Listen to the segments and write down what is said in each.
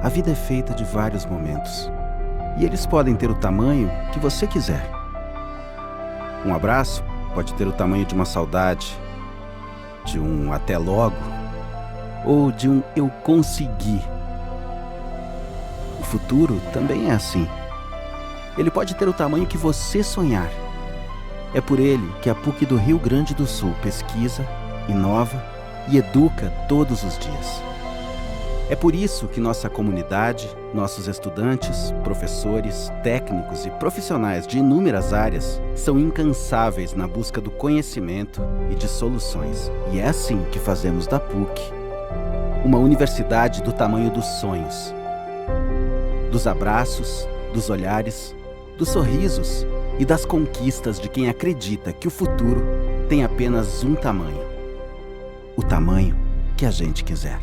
a vida é feita de vários momentos. E eles podem ter o tamanho que você quiser. Um abraço pode ter o tamanho de uma saudade, de um até logo, ou de um eu consegui. O futuro também é assim. Ele pode ter o tamanho que você sonhar. É por ele que a PUC do Rio Grande do Sul pesquisa, inova e educa todos os dias. É por isso que nossa comunidade, nossos estudantes, professores, técnicos e profissionais de inúmeras áreas são incansáveis na busca do conhecimento e de soluções. E é assim que fazemos da PUC uma universidade do tamanho dos sonhos, dos abraços, dos olhares, dos sorrisos e das conquistas de quem acredita que o futuro tem apenas um tamanho: o tamanho que a gente quiser.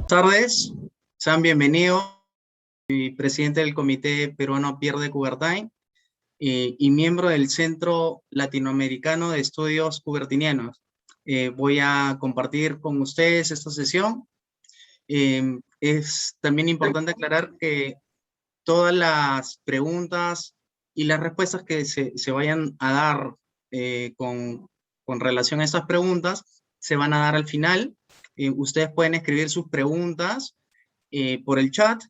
Buenas tardes, sean bienvenidos. Soy presidente del Comité Peruano Pierre de Coubertin y miembro del Centro Latinoamericano de Estudios Coubertinianos. Voy a compartir con ustedes esta sesión. Es también importante aclarar que todas las preguntas y las respuestas que se vayan a dar con relación a estas preguntas se van a dar al final. Ustedes pueden escribir sus preguntas por el chat,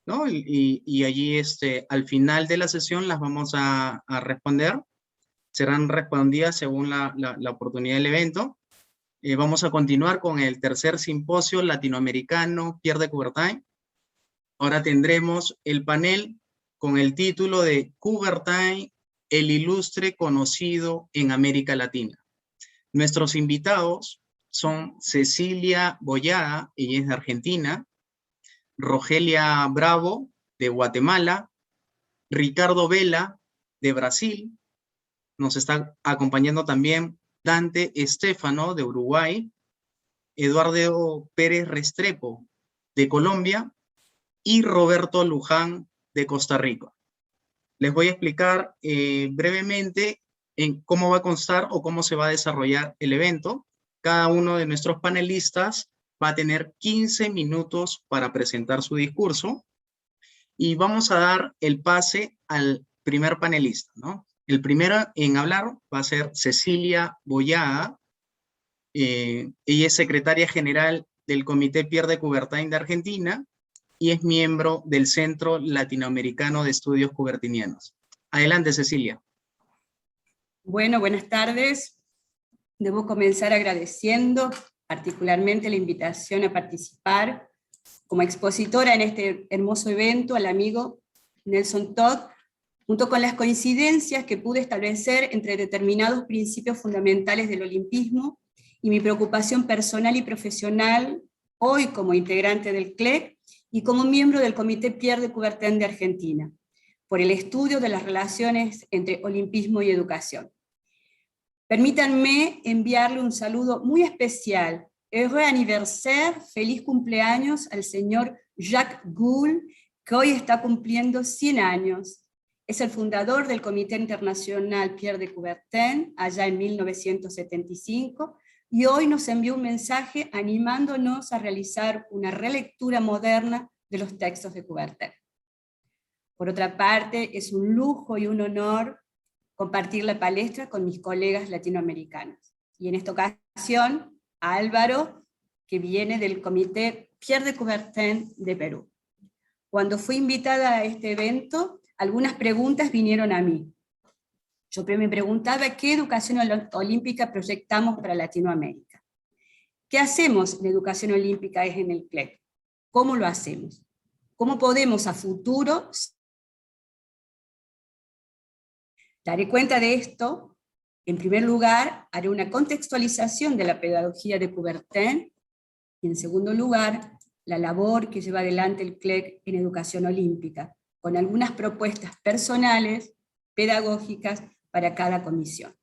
¿no? Y allí al final de la sesión las vamos a responder. Serán respondidas según la oportunidad del evento. Vamos a continuar con el tercer simposio latinoamericano Pierre de Coubertin. Ahora tendremos el panel con el título de Coubertin, el ilustre conocido en América Latina. Nuestros invitados son Cecilia Boyada, ella es de Argentina, Rogelia Bravo, de Guatemala, Ricardo Vela, de Brasil, nos está acompañando también Dante Estefano, de Uruguay, Eduardo Pérez Restrepo, de Colombia, y Roberto Luján, de Costa Rica. Les voy a explicar brevemente en cómo va a constar o cómo se va a desarrollar el evento. Cada uno de nuestros panelistas va a tener 15 minutos para presentar su discurso y vamos a dar el pase al primer panelista, ¿no? El primero en hablar va a ser Cecilia Boyada. Ella es secretaria general del Comité Pierre de Coubertin de Argentina y es miembro del Centro Latinoamericano de Estudios Coubertinianos. Adelante, Cecilia. Bueno, buenas tardes. Debo comenzar agradeciendo particularmente la invitación a participar como expositora en este hermoso evento al amigo Nelson Todd, junto con las coincidencias que pude establecer entre determinados principios fundamentales del olimpismo y mi preocupación personal y profesional, hoy como integrante del CLEC y como miembro del Comité Pierre de Coubertin de Argentina, por el estudio de las relaciones entre olimpismo y educación. Permítanme enviarle un saludo muy especial. Heureux anniversaire, feliz cumpleaños al señor Jacques Gould, que hoy está cumpliendo 100 años. Es el fundador del Comité Internacional Pierre de Coubertin, allá en 1975, y hoy nos envió un mensaje animándonos a realizar una relectura moderna de los textos de Coubertin. Por otra parte, es un lujo y un honor compartir la palestra con mis colegas latinoamericanos. Y en esta ocasión, a Álvaro, que viene del Comité Pierre de Coubertin de Perú. Cuando fui invitada a este evento, algunas preguntas vinieron a mí. Yo me preguntaba qué educación olímpica proyectamos para Latinoamérica. ¿Qué hacemos en educación olímpica en el CLEC? ¿Cómo lo hacemos? ¿Cómo podemos a futuro? Daré cuenta de esto. En primer lugar, haré una contextualización de la pedagogía de Coubertin, y en segundo lugar, la labor que lleva adelante el CLEC en educación olímpica, con algunas propuestas personales, pedagógicas, para cada comisión.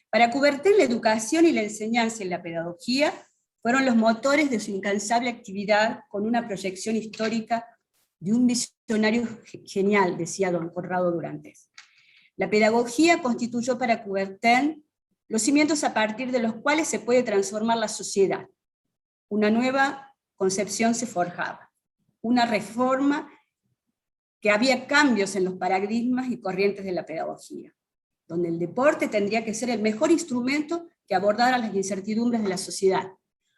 Para Coubertin, la educación y la enseñanza en la pedagogía fueron los motores de su incansable actividad, con una proyección histórica de un visionario genial, decía don Conrado Durantes. La pedagogía constituyó para Coubertin los cimientos a partir de los cuales se puede transformar la sociedad. Una nueva concepción se forjaba, una reforma que había cambios en los paradigmas y corrientes de la pedagogía, donde el deporte tendría que ser el mejor instrumento que abordara las incertidumbres de la sociedad,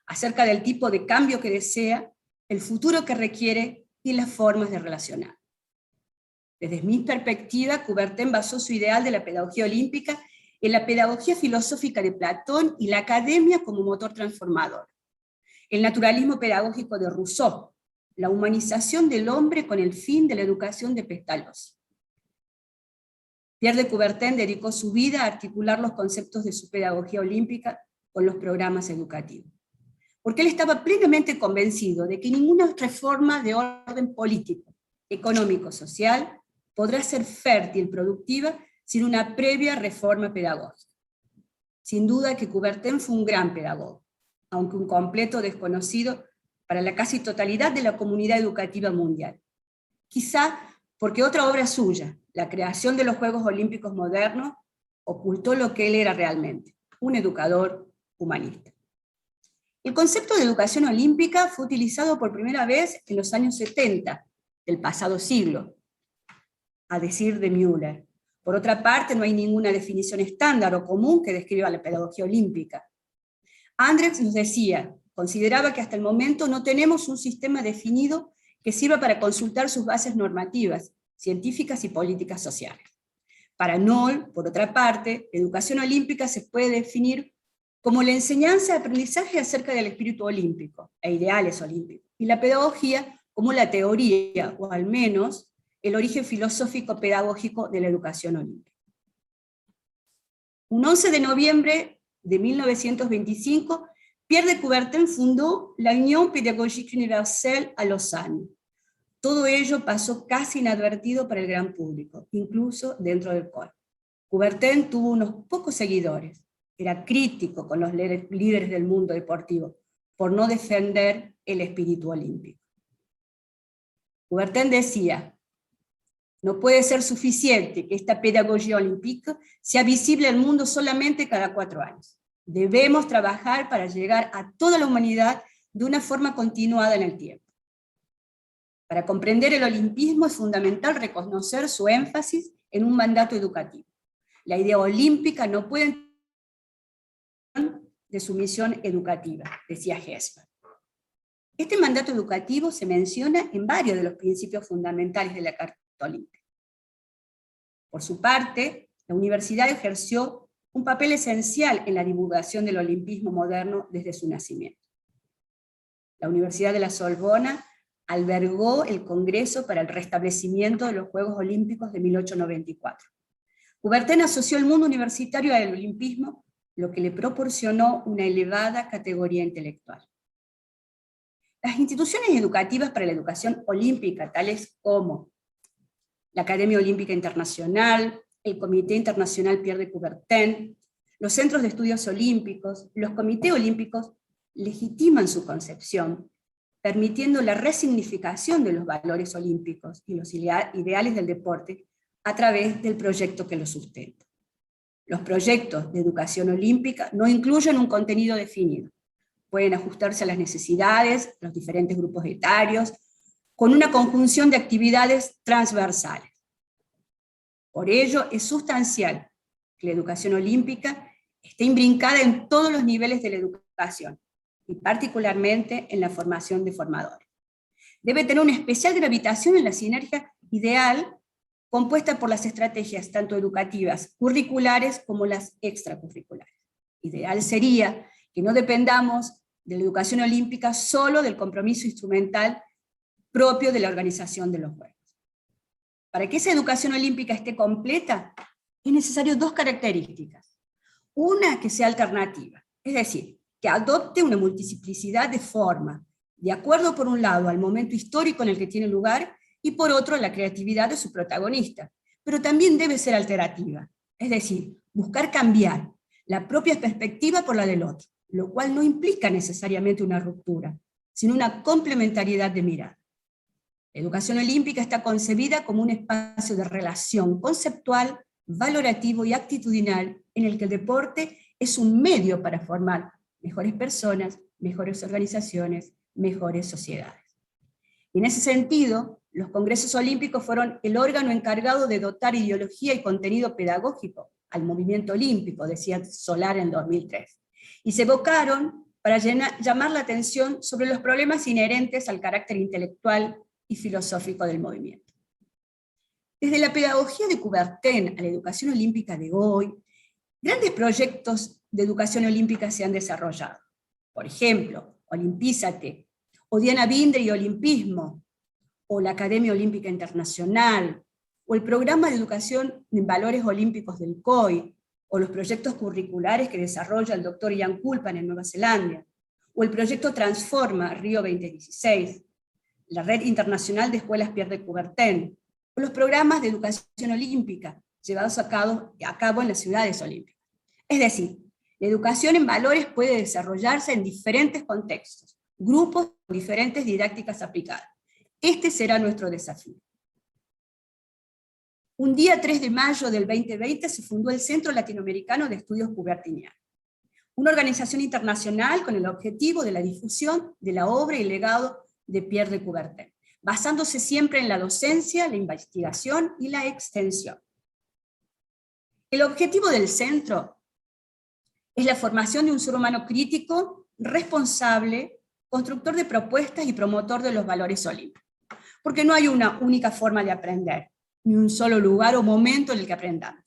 acerca del tipo de cambio que desea, el futuro que requiere y las formas de relacionar. Desde mi perspectiva, Coubertin basó su ideal de la pedagogía olímpica en la pedagogía filosófica de Platón y la academia como motor transformador, el naturalismo pedagógico de Rousseau, la humanización del hombre con el fin de la educación de Pestalozzi. Pierre de Coubertin dedicó su vida a articular los conceptos de su pedagogía olímpica con los programas educativos, porque él estaba plenamente convencido de que ninguna reforma de orden político, económico, social, podrá ser fértil, productiva, sin una previa reforma pedagógica. Sin duda que Coubertin fue un gran pedagogo, aunque un completo desconocido para la casi totalidad de la comunidad educativa mundial. Quizá porque otra obra suya, la creación de los Juegos Olímpicos modernos, ocultó lo que él era realmente, un educador humanista. El concepto de educación olímpica fue utilizado por primera vez en los años 70 del pasado siglo, a decir de Müller. Por otra parte, no hay ninguna definición estándar o común que describa la pedagogía olímpica. Andrex nos decía, consideraba que hasta el momento no tenemos un sistema definido que sirva para consultar sus bases normativas, científicas y políticas sociales. Para Noll, por otra parte, la educación olímpica se puede definir como la enseñanza de aprendizaje acerca del espíritu olímpico e ideales olímpicos, y la pedagogía como la teoría, o al menos el origen filosófico pedagógico de la educación olímpica. Un 11 de noviembre de 1925, Pierre de Coubertin fundó la Union Pédagogique Universelle a Lausanne. Todo ello pasó casi inadvertido para el gran público, incluso dentro del COI. Coubertin tuvo unos pocos seguidores, era crítico con los líderes del mundo deportivo, por no defender el espíritu olímpico. Coubertin decía, no puede ser suficiente que esta pedagogía olímpica sea visible al mundo solamente cada 4 años. Debemos trabajar para llegar a toda la humanidad de una forma continuada en el tiempo. Para comprender el olimpismo es fundamental reconocer su énfasis en un mandato educativo. La idea olímpica no puede de su misión educativa, decía Hesper. Este mandato educativo se menciona en varios de los principios fundamentales de la Carta Olímpica. Por su parte, la universidad ejerció un papel esencial en la divulgación del olimpismo moderno desde su nacimiento. La Universidad de la Sorbona albergó el Congreso para el Restablecimiento de los Juegos Olímpicos de 1894. Coubertin asoció el mundo universitario al olimpismo, lo que le proporcionó una elevada categoría intelectual. Las instituciones educativas para la educación olímpica, tales como la Academia Olímpica Internacional, el Comité Internacional Pierre de Coubertin, los centros de estudios olímpicos, los comités olímpicos, legitiman su concepción, permitiendo la resignificación de los valores olímpicos y los ideales del deporte a través del proyecto que lo sustenta. Los proyectos de educación olímpica no incluyen un contenido definido. Pueden ajustarse a las necesidades, los diferentes grupos etarios, con una conjunción de actividades transversales. Por ello, es sustancial que la educación olímpica esté imbrincada en todos los niveles de la educación, y particularmente en la formación de formadores. Debe tener una especial gravitación en la sinergia ideal compuesta por las estrategias tanto educativas, curriculares, como las extracurriculares. Ideal sería que no dependamos de la educación olímpica solo del compromiso instrumental propio de la organización de los Juegos. Para que esa educación olímpica esté completa, es necesario dos características. Una, que sea alternativa, es decir, que adopte una multiplicidad de formas, de acuerdo por un lado al momento histórico en el que tiene lugar, y por otro la creatividad de su protagonista, pero también debe ser alterativa, es decir, buscar cambiar la propia perspectiva por la del otro, lo cual no implica necesariamente una ruptura, sino una complementariedad de mirada. La educación olímpica está concebida como un espacio de relación conceptual, valorativo y actitudinal, en el que el deporte es un medio para formar mejores personas, mejores organizaciones, mejores sociedades. Y en ese sentido, los congresos olímpicos fueron el órgano encargado de dotar ideología y contenido pedagógico al movimiento olímpico, decía Solar en 2003, y se evocaron para llamar la atención sobre los problemas inherentes al carácter intelectual y filosófico del movimiento. Desde la pedagogía de Coubertin a la educación olímpica de hoy, grandes proyectos de educación olímpica se han desarrollado. Por ejemplo, Olimpízate, o Diana Binder y Olimpismo, o la Academia Olímpica Internacional, o el Programa de Educación en Valores Olímpicos del COI, o los proyectos curriculares que desarrolla el Dr. Ian Kulpan en Nueva Zelanda, o el proyecto Transforma Río 2016, la Red Internacional de Escuelas Pierre de Coubertin, o los programas de educación olímpica llevados a cabo en las ciudades olímpicas. Es decir, la educación en valores puede desarrollarse en diferentes contextos, grupos con diferentes didácticas aplicadas. Este será nuestro desafío. Un día 3 de mayo del 2020 se fundó el Centro Latinoamericano de Estudios Coubertinianos, una organización internacional con el objetivo de la difusión de la obra y legado de Pierre de Coubertin, basándose siempre en la docencia, la investigación y la extensión. El objetivo del centro es la formación de un ser humano crítico, responsable, constructor de propuestas y promotor de los valores olímpicos. Porque no hay una única forma de aprender, ni un solo lugar o momento en el que aprendamos.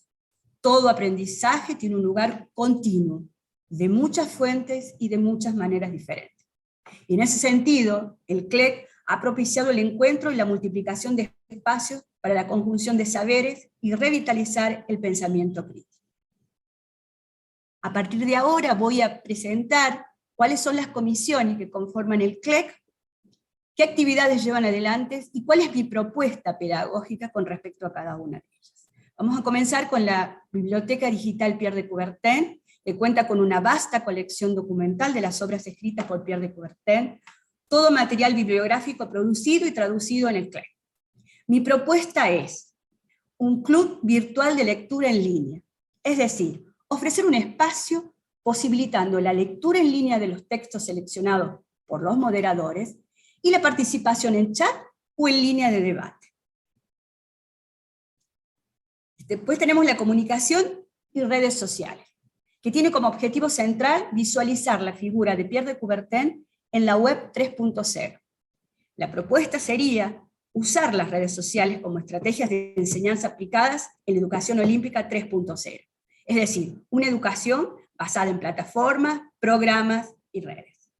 Todo aprendizaje tiene un lugar continuo, de muchas fuentes y de muchas maneras diferentes. Y en ese sentido, el CLEC ha propiciado el encuentro y la multiplicación de espacios para la conjunción de saberes y revitalizar el pensamiento crítico. A partir de ahora voy a presentar cuáles son las comisiones que conforman el CLEC, qué actividades llevan adelante y cuál es mi propuesta pedagógica con respecto a cada una de ellas. Vamos a comenzar con la Biblioteca Digital Pierre de Coubertin, que cuenta con una vasta colección documental de las obras escritas por Pierre de Coubertin, todo material bibliográfico producido y traducido en el CLEC. Mi propuesta es un club virtual de lectura en línea, es decir, ofrecer un espacio posibilitando la lectura en línea de los textos seleccionados por los moderadores y la participación en chat o en línea de debate. Después tenemos la comunicación y redes sociales, que tiene como objetivo central visualizar la figura de Pierre de Coubertin en la web 3.0. La propuesta sería usar las redes sociales como estrategias de enseñanza aplicadas en la educación olímpica 3.0. Es decir, una educación basada en plataformas, programas y redes.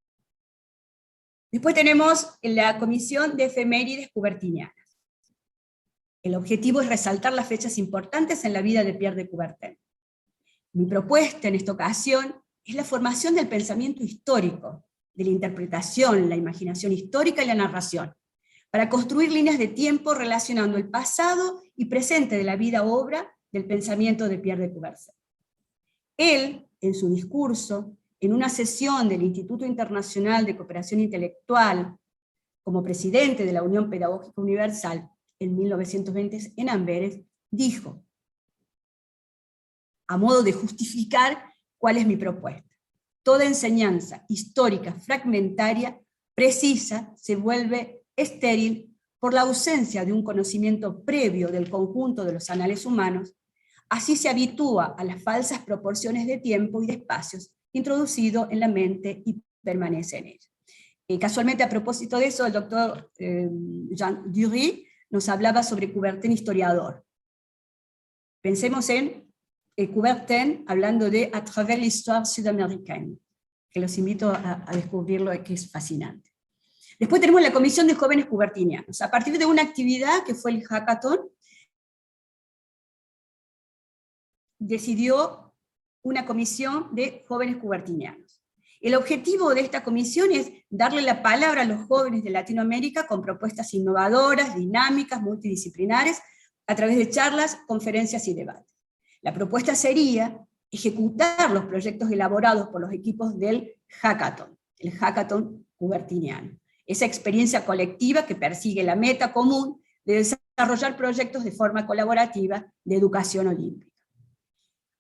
Después tenemos la Comisión de Efemérides Coubertinianas. El objetivo es resaltar las fechas importantes en la vida de Pierre de Coubertin. Mi propuesta en esta ocasión es la formación del pensamiento histórico, de la interpretación, la imaginación histórica y la narración, para construir líneas de tiempo relacionando el pasado y presente de la vida-obra del pensamiento de Pierre de Coubertin. Él, en su discurso, en una sesión del Instituto Internacional de Cooperación Intelectual, como presidente de la Unión Pedagógica Universal en 1920 en Amberes, dijo, a modo de justificar cuál es mi propuesta: toda enseñanza histórica fragmentaria, precisa, se vuelve estéril por la ausencia de un conocimiento previo del conjunto de los anales humanos, así se habitúa a las falsas proporciones de tiempo y de espacios introducido en la mente y permanece en ella. Casualmente, a propósito de eso, el doctor Jean Dury nos hablaba sobre Coubertin historiador. Pensemos en Coubertin hablando de A travers l'histoire sud-américaine, que los invito a descubrirlo, que es fascinante. Después tenemos la Comisión de Jóvenes Coubertinianos. A partir de una actividad que fue el hackathon, decidió una comisión de jóvenes coubertinianos. El objetivo de esta comisión es darle la palabra a los jóvenes de Latinoamérica con propuestas innovadoras, dinámicas, multidisciplinares, a través de charlas, conferencias y debates. La propuesta sería ejecutar los proyectos elaborados por los equipos del hackathon, el hackathon coubertiniano. Esa experiencia colectiva que persigue la meta común de desarrollar proyectos de forma colaborativa de educación olímpica.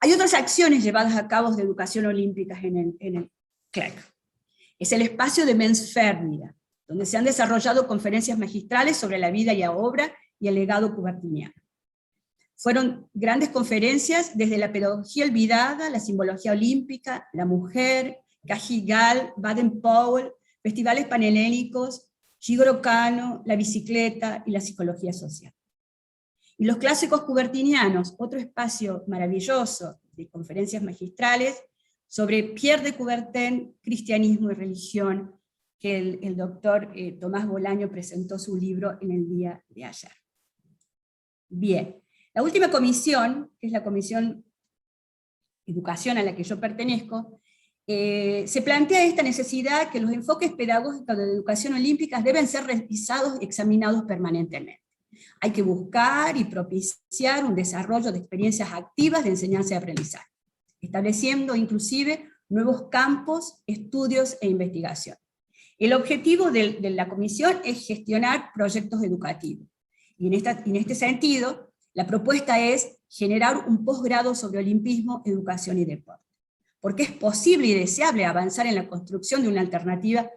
Hay otras acciones llevadas a cabo de educación olímpica en el CLEC. Es el espacio de Mens Ferdinand, donde se han desarrollado conferencias magistrales sobre la vida y la obra y el legado coubertiniano. Fueron grandes conferencias desde la pedagogía olvidada, la simbología olímpica, la mujer, Cajigal, Baden-Powell, festivales panhelénicos, Jigoro Kano, la bicicleta y la psicología social. Y los clásicos coubertinianos, otro espacio maravilloso de conferencias magistrales sobre Pierre de Coubertin, cristianismo y religión, que el doctor Tomás Bolaño presentó su libro en el día de ayer. Bien, la última comisión, que es la Comisión Educación a la que yo pertenezco, se plantea esta necesidad que los enfoques pedagógicos de educación olímpica deben ser revisados y examinados permanentemente. Hay que buscar y propiciar un desarrollo de experiencias activas de enseñanza y aprendizaje, estableciendo inclusive nuevos campos, estudios e investigación. El objetivo de la comisión es gestionar proyectos educativos, y en este sentido, la propuesta es generar un posgrado sobre olimpismo, educación y deporte, porque es posible y deseable avanzar en la construcción de una alternativa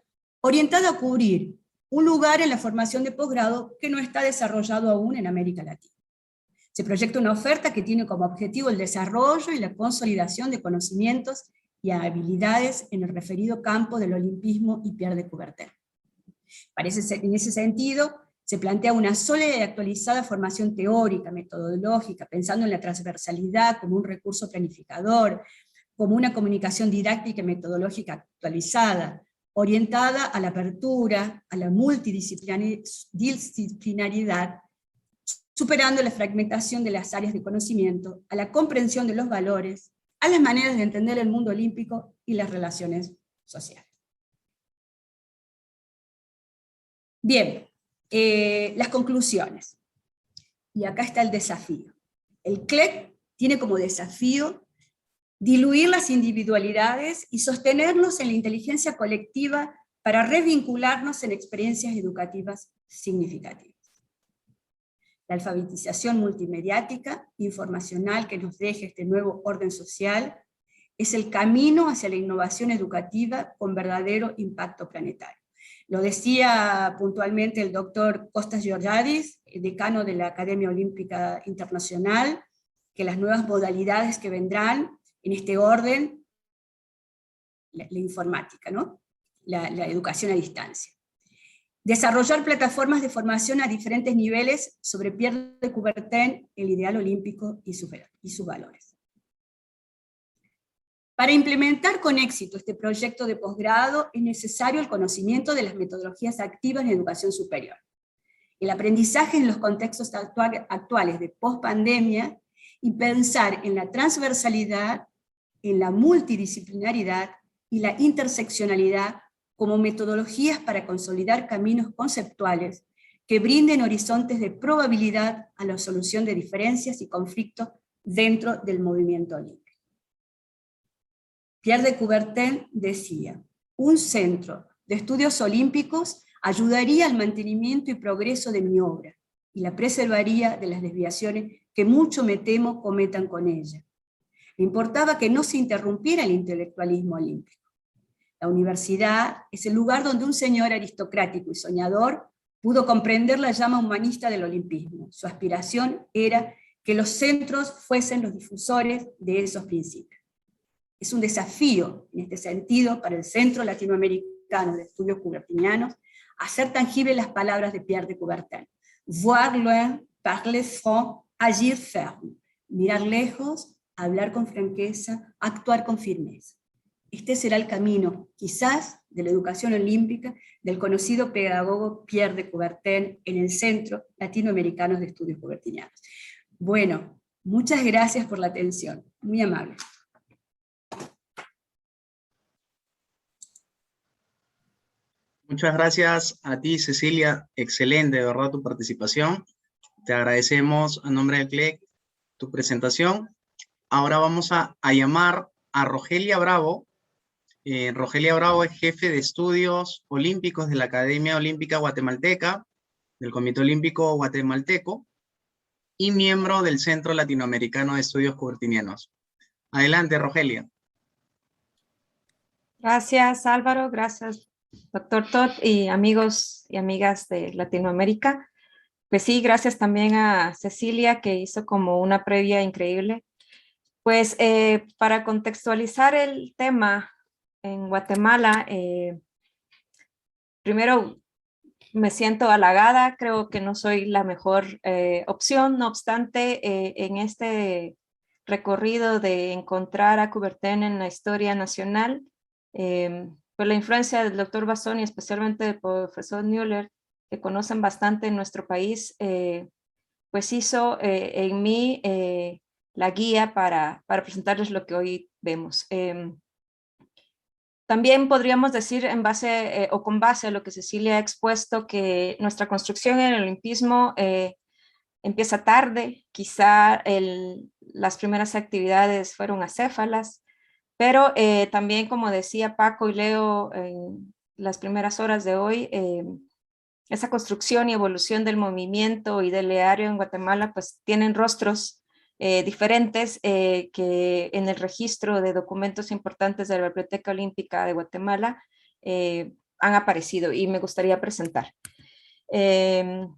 orientada a cubrir un lugar en la formación de posgrado que no está desarrollado aún en América Latina. Se proyecta una oferta que tiene como objetivo el desarrollo y la consolidación de conocimientos y habilidades en el referido campo del olimpismo y Pierre de Coubertin. En ese sentido, se plantea una sólida y actualizada formación teórica, metodológica, pensando en la transversalidad como un recurso planificador, como una comunicación didáctica y metodológica actualizada, orientada a la apertura, a la multidisciplinaridad, superando la fragmentación de las áreas de conocimiento, a la comprensión de los valores, a las maneras de entender el mundo olímpico y las relaciones sociales. Bien, las conclusiones. Y acá está el desafío. El CLEC tiene como desafío diluir las individualidades y sostenernos en la inteligencia colectiva para revincularnos en experiencias educativas significativas. La alfabetización multimediática, informacional que nos deje este nuevo orden social, es el camino hacia la innovación educativa con verdadero impacto planetario. Lo decía puntualmente el doctor Kostas Georgiadis, decano de la Academia Olímpica Internacional, que las nuevas modalidades que vendrán en este orden, la informática, ¿no? la educación a distancia. Desarrollar plataformas de formación a diferentes niveles sobre Pierre de Coubertin, el ideal olímpico y sus valores. Para implementar con éxito este proyecto de posgrado es necesario el conocimiento de las metodologías activas en educación superior. El aprendizaje en los contextos actuales de post-pandemia y pensar en la transversalidad, en la multidisciplinaridad y la interseccionalidad como metodologías para consolidar caminos conceptuales que brinden horizontes de probabilidad a la solución de diferencias y conflictos dentro del movimiento olímpico. Pierre de Coubertin decía, un centro de estudios olímpicos ayudaría al mantenimiento y progreso de mi obra, y la preservaría de las desviaciones que mucho me temo cometan con ella. Me importaba que no se interrumpiera el intelectualismo olímpico. La universidad es el lugar donde un señor aristocrático y soñador pudo comprender la llama humanista del olimpismo. Su aspiración era que los centros fuesen los difusores de esos principios. Es un desafío, en este sentido, para el Centro Latinoamericano de Estudios Coubertinianos, hacer tangibles las palabras de Pierre de Coubertin. Voir loin, parler franc, agir ferme. Mirar lejos, hablar con franqueza, actuar con firmeza. Este será el camino, quizás, de la educación olímpica del conocido pedagogo Pierre de Coubertin en el Centro Latinoamericano de Estudios Coubertinianos. Bueno, muchas gracias por la atención. Muy amable. Muchas gracias a ti, Cecilia. Excelente, de verdad, tu participación. Te agradecemos a nombre del CLEC tu presentación. Ahora vamos a llamar a Rogelia Bravo. Rogelia Bravo es jefe de estudios olímpicos de la Academia Olímpica Guatemalteca, del Comité Olímpico Guatemalteco, y miembro del Centro Latinoamericano de Estudios Coubertinianos. Adelante, Rogelia. Gracias, Álvaro. Gracias, doctor Todd y amigos y amigas de Latinoamérica. Pues sí, gracias también a Cecilia, que hizo como una previa increíble. Pues para contextualizar el tema en Guatemala, primero me siento halagada, creo que no soy la mejor opción, no obstante, en este recorrido de encontrar a Coubertin en la historia nacional, pues la influencia del doctor Bassón y especialmente del profesor Müller, que conocen bastante en nuestro país, pues hizo en mí la guía para presentarles lo que hoy vemos. También podríamos decir en base o con base a lo que Cecilia ha expuesto, que nuestra construcción en el olimpismo empieza tarde, quizá las primeras actividades fueron acéfalas, pero también, como decía Paco y Leo en las primeras horas de hoy, esa construcción y evolución del movimiento y del ideario en Guatemala pues tienen rostros diferentes que en el registro de documentos importantes de la Biblioteca Olímpica de Guatemala han aparecido y me gustaría presentar. En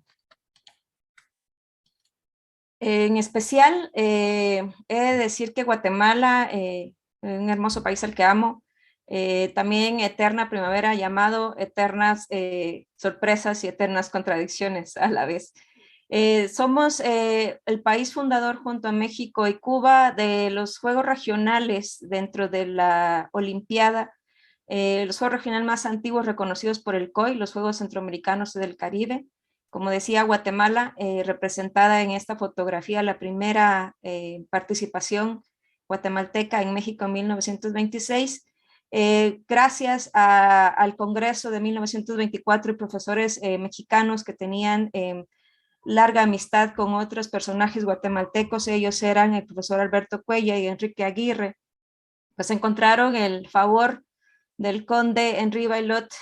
especial, he de decir que Guatemala, un hermoso país al que amo, también eterna primavera, llamado eternas sorpresas y eternas contradicciones a la vez. Somos el país fundador junto a México y Cuba de los Juegos Regionales dentro de la Olimpiada, los Juegos Regionales más antiguos reconocidos por el COI, los Juegos Centroamericanos y del Caribe. Como decía, Guatemala, representada en esta fotografía, la primera participación guatemalteca en México en 1926, gracias al Congreso de 1924 y profesores mexicanos que tenían larga amistad con otros personajes guatemaltecos. Ellos eran el profesor Alberto Cuella y Enrique Aguirre, pues encontraron el favor del conde Henri Bailot,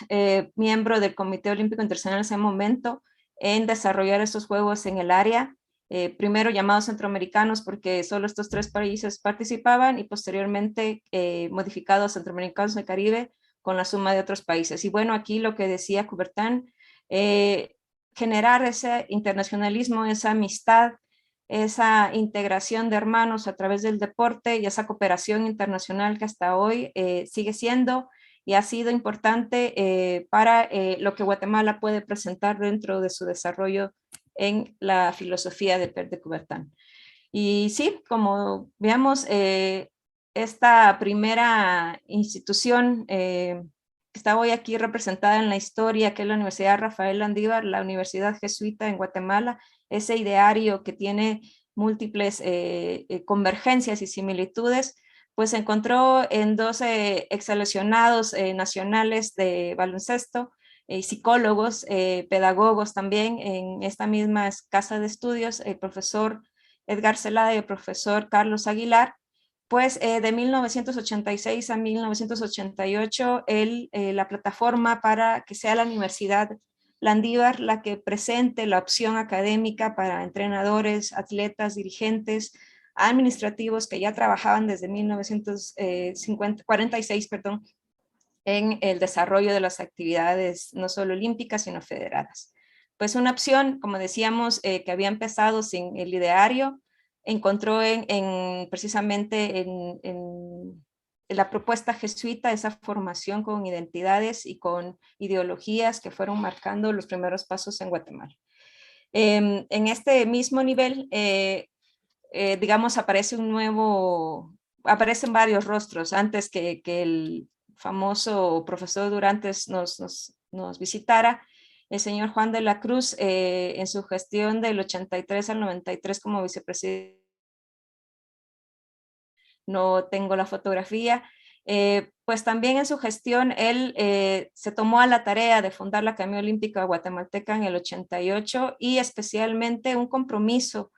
miembro del Comité Olímpico Internacional en ese momento, en desarrollar estos juegos en el área, primero llamados centroamericanos porque solo estos 3 países participaban, y posteriormente modificados centroamericanos del Caribe con la suma de otros países. Y bueno, aquí lo que decía Coubertin, generar ese internacionalismo, esa amistad, esa integración de hermanos a través del deporte y esa cooperación internacional que hasta hoy sigue siendo y ha sido importante para lo que Guatemala puede presentar dentro de su desarrollo en la filosofía de Pierre de Coubertin. Y sí, como veamos, esta primera institución que está hoy aquí representada en la historia, que es la Universidad Rafael Landívar, la Universidad Jesuita en Guatemala, ese ideario que tiene múltiples convergencias y similitudes, pues se encontró en 12 exseleccionados nacionales de baloncesto, psicólogos, pedagogos también en esta misma casa de estudios, el profesor Edgar Celada y el profesor Carlos Aguilar. Pues de 1986 a 1988, la plataforma para que sea la Universidad Landívar la que presente la opción académica para entrenadores, atletas, dirigentes, administrativos que ya trabajaban desde 1946, en el desarrollo de las actividades no solo olímpicas, sino federadas. Pues una opción, como decíamos, que había empezado sin el ideario, encontró precisamente en la propuesta jesuita esa formación con identidades y con ideologías que fueron marcando los primeros pasos en Guatemala. En este mismo nivel, digamos, aparecen varios rostros. Antes que el famoso profesor Durantes nos visitara, el señor Juan de la Cruz, en su gestión del 83 al 93 como vicepresidente, no tengo la fotografía, pues también en su gestión él se tomó a la tarea de fundar la Academia Olímpica Guatemalteca en el 88 y especialmente un compromiso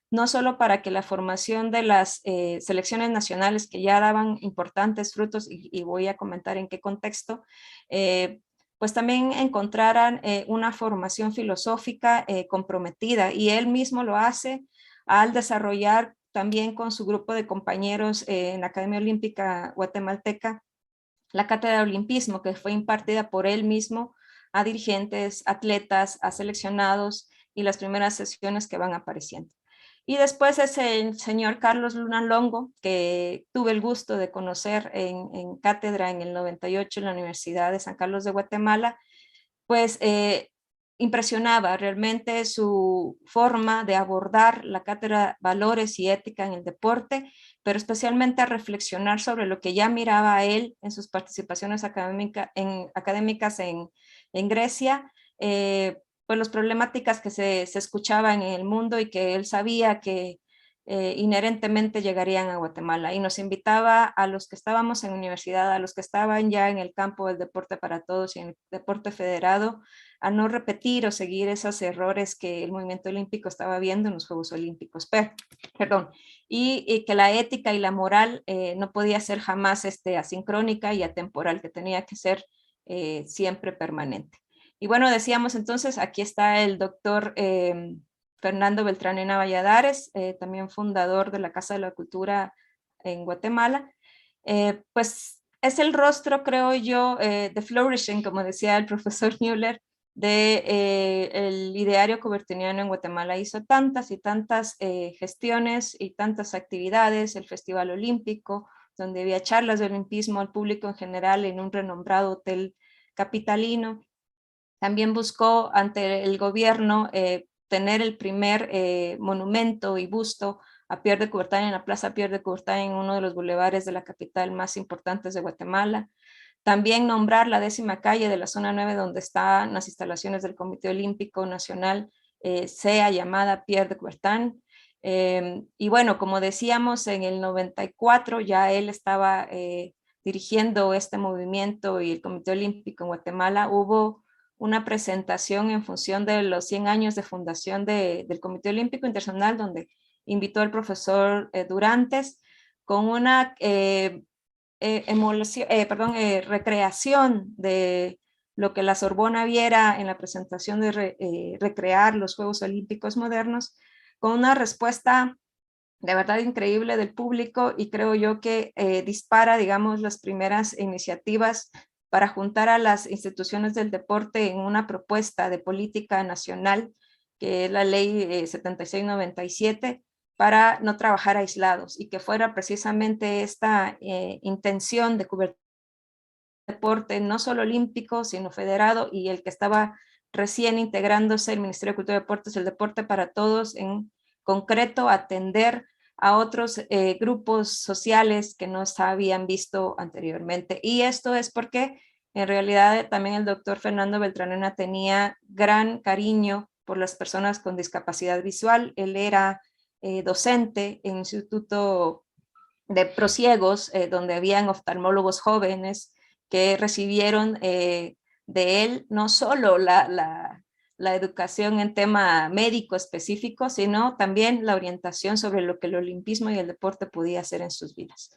no solo para que la formación de las selecciones nacionales que ya daban importantes frutos, y voy a comentar en qué contexto, pues también encontraran una formación filosófica comprometida, y él mismo lo hace al desarrollar también con su grupo de compañeros en la Academia Olímpica Guatemalteca la cátedra de olimpismo, que fue impartida por él mismo a dirigentes, atletas, a seleccionados, y las primeras sesiones que van apareciendo. Y después es el señor Carlos Luna Longo, que tuve el gusto de conocer en cátedra en el 98 en la Universidad de San Carlos de Guatemala, pues impresionaba realmente su forma de abordar la cátedra Valores y Ética en el Deporte, pero especialmente a reflexionar sobre lo que ya miraba él en sus participaciones académicas en Grecia, pues las problemáticas que se escuchaban en el mundo y que él sabía que inherentemente llegarían a Guatemala, y nos invitaba a los que estábamos en universidad, a los que estaban ya en el campo del deporte para todos y en el deporte federado, a no repetir o seguir esos errores que el movimiento olímpico estaba viendo en los Juegos Olímpicos, y que la ética y la moral no podía ser jamás asincrónica y atemporal, que tenía que ser siempre permanente. Y bueno, decíamos entonces, aquí está el doctor Fernando Beltranena Valladares, también fundador de la Casa de la Cultura en Guatemala. Pues es el rostro, creo yo, de flourishing, como decía el profesor Müller, el ideario coubertiniano en Guatemala. Hizo tantas y tantas gestiones y tantas actividades, el Festival Olímpico, donde había charlas de olimpismo al público en general en un renombrado hotel capitalino. También buscó ante el gobierno tener el primer monumento y busto a Pierre de Coubertin en la Plaza Pierre de Coubertin, en uno de los bulevares de la capital más importantes de Guatemala. También nombrar la 10ª calle de la zona 9, donde están las instalaciones del Comité Olímpico Nacional, sea llamada Pierre de Coubertin. Y bueno, como decíamos, en el 94 ya él estaba dirigiendo este movimiento y el Comité Olímpico en Guatemala. Hubo una presentación en función de los 100 años de fundación del Comité Olímpico Internacional, donde invitó al profesor Durantes con una recreación de lo que la Sorbona viera en la presentación de recrear los Juegos Olímpicos modernos, con una respuesta de verdad increíble del público, y creo yo que dispara, digamos, las primeras iniciativas para juntar a las instituciones del deporte en una propuesta de política nacional, que es la ley 7697, para no trabajar aislados, y que fuera precisamente esta intención de cubrir el deporte no solo olímpico, sino federado, y el que estaba recién integrándose el Ministerio de Cultura y Deportes, el deporte para todos, en concreto atender a otros grupos sociales que no se habían visto anteriormente. Y esto es porque en realidad también el doctor Fernando Beltranena tenía gran cariño por las personas con discapacidad visual. Él era docente en el Instituto de Prosiegos, donde habían oftalmólogos jóvenes que recibieron de él no solo la educación en tema médico específico, sino también la orientación sobre lo que el olimpismo y el deporte podía hacer en sus vidas.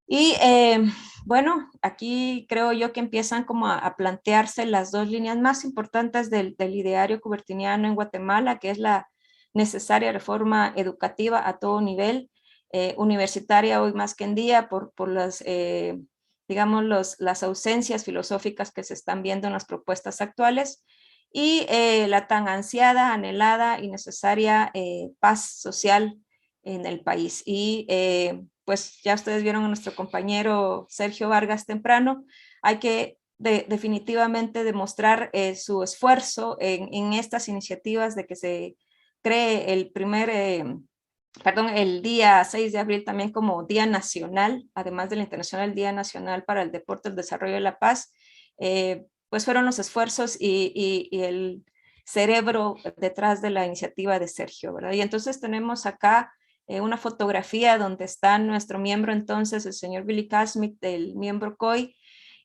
Y bueno, aquí creo yo que empiezan como a plantearse las dos líneas más importantes del ideario coubertiniano en Guatemala, que es la necesaria reforma educativa a todo nivel, universitaria hoy más que en día por las, digamos, las ausencias filosóficas que se están viendo en las propuestas actuales, y la tan ansiada, anhelada y necesaria paz social en el país. Y pues ya ustedes vieron a nuestro compañero Sergio Vargas temprano, hay que definitivamente demostrar su esfuerzo en estas iniciativas de que se cree el día 6 de abril también como Día Nacional, además del Internacional Día Nacional para el Deporte, el Desarrollo y la Paz. Pues fueron los esfuerzos y el cerebro detrás de la iniciativa de Sergio, ¿verdad? Y entonces tenemos acá una fotografía donde está nuestro miembro entonces, el señor Billy Casmit, el miembro COI,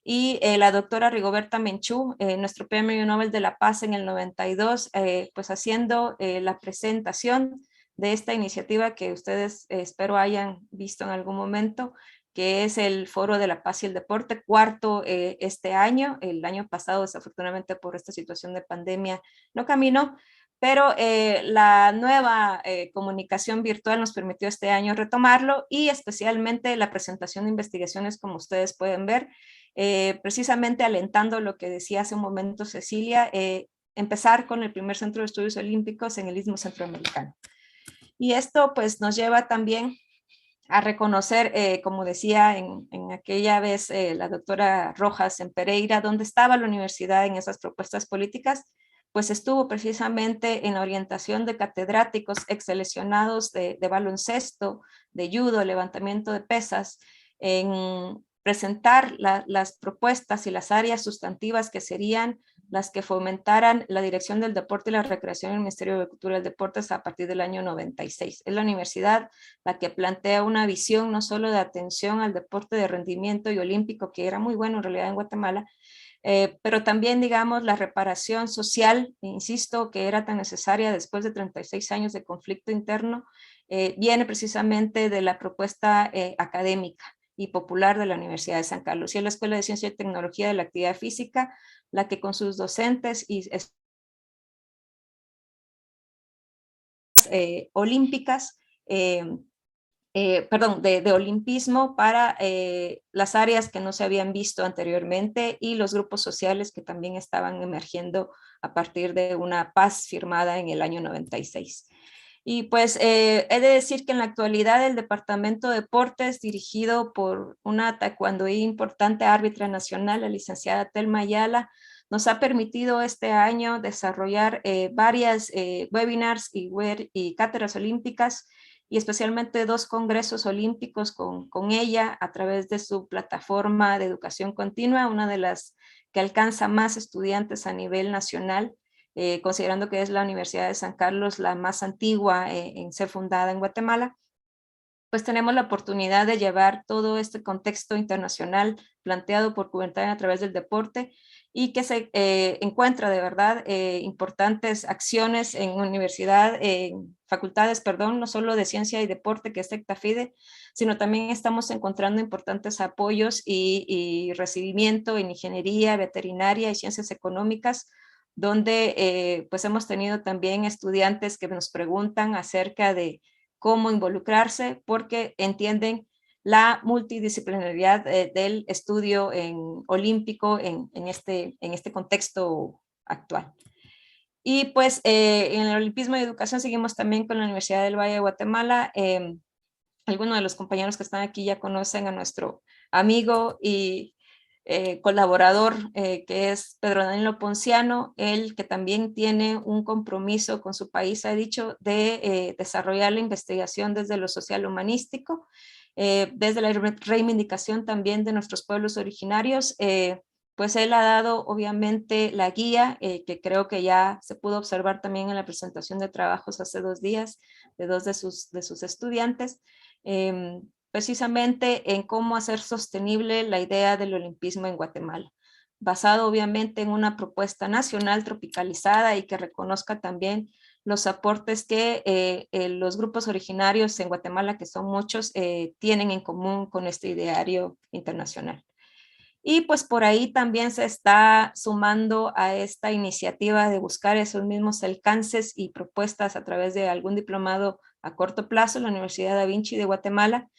y la doctora Rigoberta Menchú, nuestro premio Nobel de la Paz en el 92, pues haciendo la presentación de esta iniciativa que ustedes espero hayan visto en algún momento, que es el Foro de la Paz y el Deporte, cuarto este año. El año pasado, desafortunadamente por esta situación de pandemia, no caminó, pero la nueva comunicación virtual nos permitió este año retomarlo, y especialmente la presentación de investigaciones, como ustedes pueden ver, precisamente alentando lo que decía hace un momento Cecilia, empezar con el primer centro de estudios olímpicos en el Istmo Centroamericano. Y esto pues nos lleva también a reconocer, como decía en aquella vez la doctora Rojas en Pereira, dónde estaba la universidad en esas propuestas políticas, pues estuvo precisamente en la orientación de catedráticos exseleccionados de baloncesto, de judo, levantamiento de pesas, en presentar las propuestas y las áreas sustantivas que serían las que fomentaran la dirección del deporte y la recreación en el Ministerio de Cultura y Deportes a partir del año 96. Es la universidad la que plantea una visión no solo de atención al deporte de rendimiento y olímpico, que era muy bueno en realidad en Guatemala, pero también, digamos, la reparación social, insisto, que era tan necesaria después de 36 años de conflicto interno, viene precisamente de la propuesta académica y popular de la Universidad de San Carlos, y es la Escuela de Ciencia y Tecnología de la Actividad Física, la que con sus docentes y olímpicas, de olimpismo para las áreas que no se habían visto anteriormente, y los grupos sociales que también estaban emergiendo a partir de una paz firmada en el año 96. Y pues he de decir que en la actualidad el Departamento de Deportes, dirigido por una taekwondoí importante, árbitra nacional, la licenciada Telma Ayala, nos ha permitido este año desarrollar varias webinars y cátedras olímpicas, y especialmente 2 congresos olímpicos con ella a través de su plataforma de educación continua, una de las que alcanza más estudiantes a nivel nacional, considerando que es la Universidad de San Carlos la más antigua en ser fundada en Guatemala. Pues tenemos la oportunidad de llevar todo este contexto internacional planteado por Coubertin a través del deporte, y que se encuentra de verdad importantes acciones en universidad, facultades, perdón, no solo de ciencia y deporte, que es TECTA-FIDE, sino también estamos encontrando importantes apoyos y recibimiento en ingeniería, veterinaria y ciencias económicas, donde pues hemos tenido también estudiantes que nos preguntan acerca de cómo involucrarse, porque entienden la multidisciplinaridad del estudio olímpico en este contexto actual. Y pues en el olimpismo y educación seguimos también con la Universidad del Valle de Guatemala. Algunos de los compañeros que están aquí ya conocen a nuestro amigo y colaborador, que es Pedro Danilo Ponciano, él que también tiene un compromiso con su país, ha dicho, de desarrollar la investigación desde lo social humanístico, desde la reivindicación también de nuestros pueblos originarios. Pues él ha dado obviamente la guía, que creo que ya se pudo observar también en la presentación de trabajos hace 2 días de 2 de sus estudiantes, precisamente en cómo hacer sostenible la idea del olimpismo en Guatemala, basado obviamente en una propuesta nacional tropicalizada y que reconozca también los aportes que los grupos originarios en Guatemala, que son muchos, tienen en común con este ideario internacional. Y pues por ahí también se está sumando a esta iniciativa de buscar esos mismos alcances y propuestas a través de algún diplomado a corto plazo, la Universidad Da Vinci de Guatemala,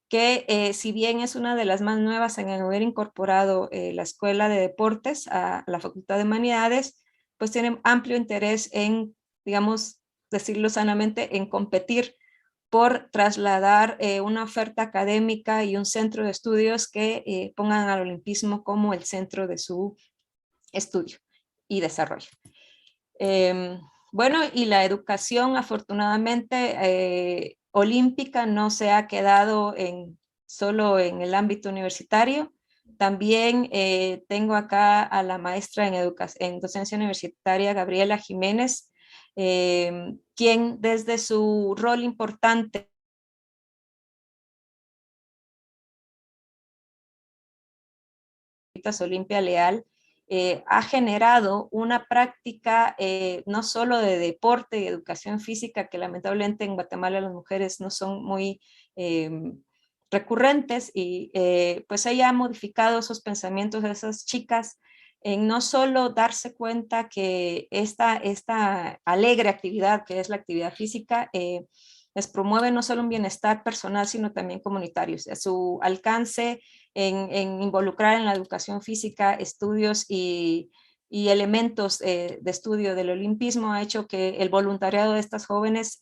que si bien es una de las más nuevas en haber incorporado la Escuela de Deportes a la Facultad de Humanidades, pues tiene amplio interés en, digamos, decirlo sanamente, en competir por trasladar una oferta académica y un centro de estudios que pongan al olimpismo como el centro de su estudio y desarrollo. Bueno, y la educación afortunadamente olímpica no se ha quedado solo en el ámbito universitario. También tengo acá a la maestra en docencia universitaria, Gabriela Jiménez, quien desde su rol importante Olimpia Leal, ha generado una práctica no solo de deporte y educación física, que lamentablemente en Guatemala las mujeres no son muy recurrentes, y pues ella ha modificado esos pensamientos de esas chicas en no solo darse cuenta que esta alegre actividad que es la actividad física les promueve no solo un bienestar personal, sino también comunitario. O sea, su alcance en involucrar en la educación física estudios y elementos de estudio del olimpismo ha hecho que el voluntariado de estas jóvenes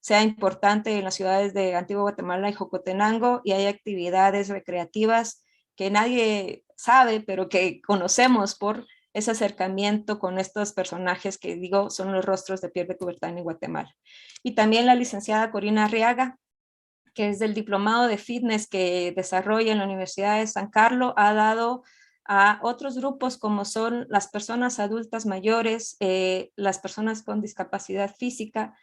sea importante en las ciudades de Antigua Guatemala y Jocotenango, y hay actividades recreativas que nadie sabe, pero que conocemos por ese acercamiento con estos personajes que digo son los rostros de Pierre de Coubertin en Guatemala. Y también la licenciada Corina Arriaga, que es del diplomado de fitness que desarrolla en la Universidad de San Carlos, ha dado a otros grupos como son las personas adultas mayores, las personas con discapacidad física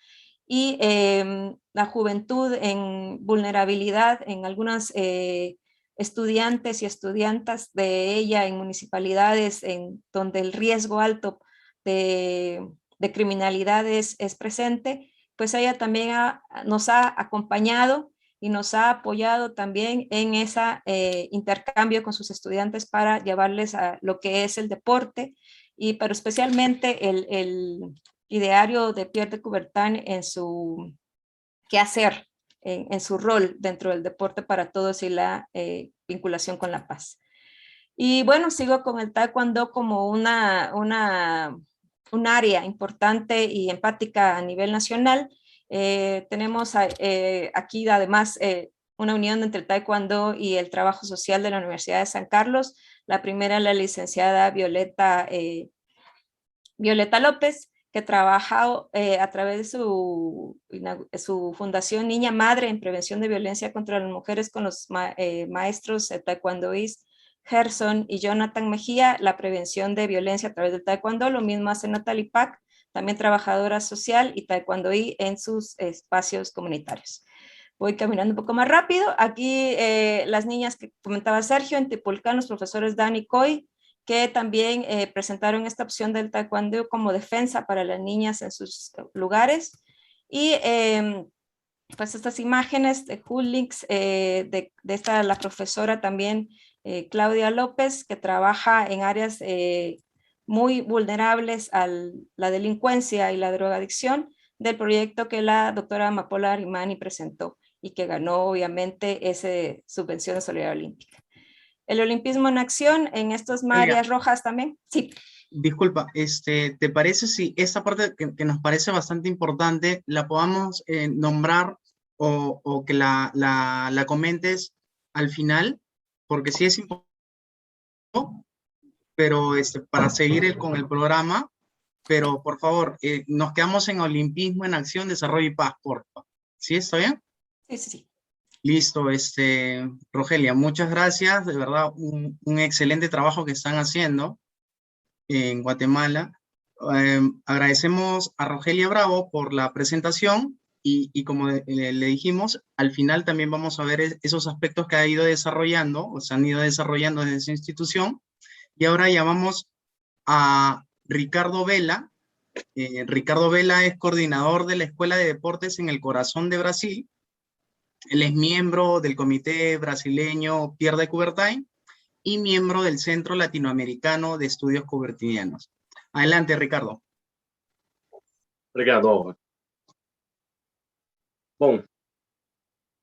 y la juventud en vulnerabilidad en algunas estudiantes y estudiantas de ella en municipalidades en donde el riesgo alto de criminalidad es presente, pues ella también nos ha acompañado y nos ha apoyado también en ese intercambio con sus estudiantes para llevarles a lo que es el deporte, pero especialmente el ideario de Pierre de Coubertin en su quehacer, en su rol dentro del deporte para todos y la vinculación con la paz. Y bueno, sigo con el taekwondo como un área importante y empática a nivel nacional. Tenemos aquí además una unión entre el taekwondo y el trabajo social de la Universidad de San Carlos. La primera, la licenciada Violeta López, que trabaja a través de su fundación Niña Madre en prevención de violencia contra las mujeres con los maestros taekwondoís Gerson y Jonathan Mejía, la prevención de violencia a través del taekwondo. Lo mismo hace Natalie Pack, también trabajadora social y taekwondoí en sus espacios comunitarios. Voy caminando un poco más rápido. Aquí las niñas que comentaba Sergio, en Tepolcán, los profesores Dani y Coy, que también presentaron esta opción del taekwondo como defensa para las niñas en sus lugares. Y pues estas imágenes de Hoodlinks, de esta la profesora también Claudia López, que trabaja en áreas muy vulnerables a la delincuencia y la drogadicción, del proyecto que la doctora Amapola Arimani presentó y que ganó obviamente esa subvención de solidaridad olímpica. El olimpismo en acción en estas áreas rojas también. Sí. Disculpa, ¿te parece si esta parte que nos parece bastante importante la podamos nombrar o que la comentes al final? Porque sí es importante pero para seguir con el programa, pero por favor, nos quedamos en Olimpismo en Acción, Desarrollo y Paz, por favor. ¿Sí? ¿Está bien? Sí, sí, sí. Listo, Rogelia, muchas gracias, de verdad, un excelente trabajo que están haciendo en Guatemala. Agradecemos a Rogelia Bravo por la presentación y como le dijimos, al final también vamos a ver esos aspectos que ha ido desarrollando, o se han ido desarrollando desde su institución. Y ahora llamamos a Ricardo Vela. Ricardo Vela es coordinador de la Escuela de Deportes en el Corazón de Brasil. Él es miembro del Comité Brasileño Pierre de Coubertin y miembro del Centro Latinoamericano de Estudios Coubertinianos. Adelante, Ricardo. Obrigado, Álvaro. Bom,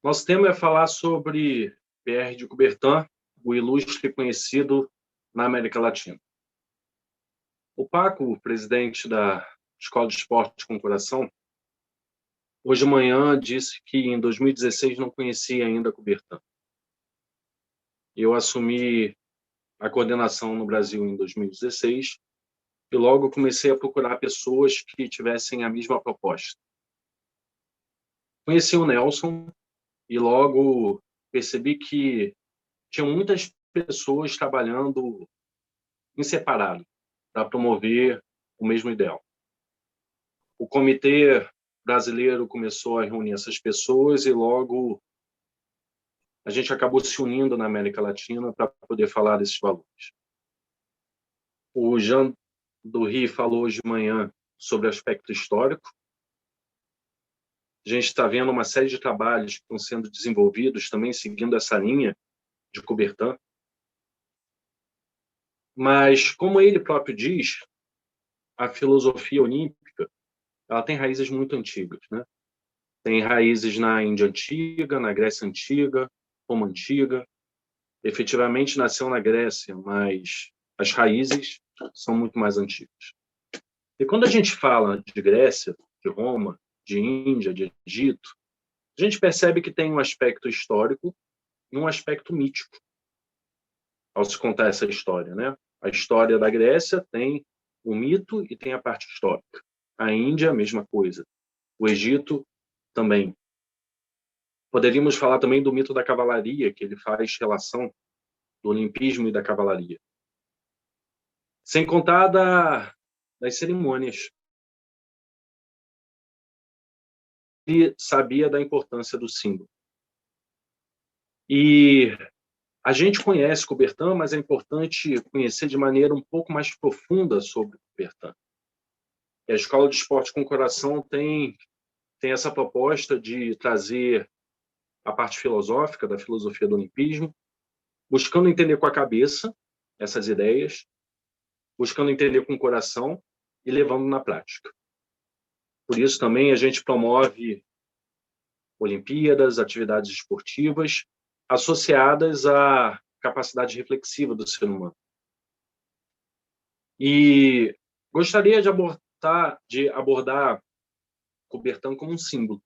nosso tema é falar sobre Pierre de Coubertin, o ilustre conhecido na América Latina. O Paco, o presidente da Escola de Esporte com Coração, hoje de manhã disse que em 2016 não conhecia ainda Coubertin. Eu assumi a coordenação no Brasil em 2016 e logo comecei a procurar pessoas que tivessem a mesma proposta. Conheci o Nelson e logo percebi que tinham muitas pessoas trabalhando em separado para promover o mesmo ideal. O comitê brasileiro começou a reunir essas pessoas e logo a gente acabou se unindo na América Latina para poder falar desses valores. O Jean Dury falou hoje de manhã sobre o aspecto histórico. A gente está vendo uma série de trabalhos que estão sendo desenvolvidos também seguindo essa linha de Coubertin. Mas, como ele próprio diz, a filosofia olímpica ela tem raízes muito antigas, né? Tem raízes na Índia Antiga, na Grécia Antiga, Roma Antiga. Efetivamente nasceu na Grécia, mas as raízes são muito mais antigas. E quando a gente fala de Grécia, de Roma, de Índia, de Egito, a gente percebe que tem um aspecto histórico e um aspecto mítico ao se contar essa história, né? A história da Grécia tem o mito e tem a parte histórica. A Índia, a mesma coisa. O Egito, também. Poderíamos falar também do mito da cavalaria, que ele faz relação do olimpismo e da cavalaria. Sem contar das cerimônias. Ele sabia da importância do símbolo. E a gente conhece Coubertin, mas é importante conhecer de maneira um pouco mais profunda sobre Coubertin. A Escola de Esporte com Coração tem essa proposta de trazer a parte filosófica da filosofia do olimpismo, buscando entender com a cabeça essas ideias, buscando entender com o coração e levando na prática. Por isso também a gente promove Olimpíadas, atividades esportivas associadas à capacidade reflexiva do ser humano. E gostaria de abordar Coubertin como um símbolo.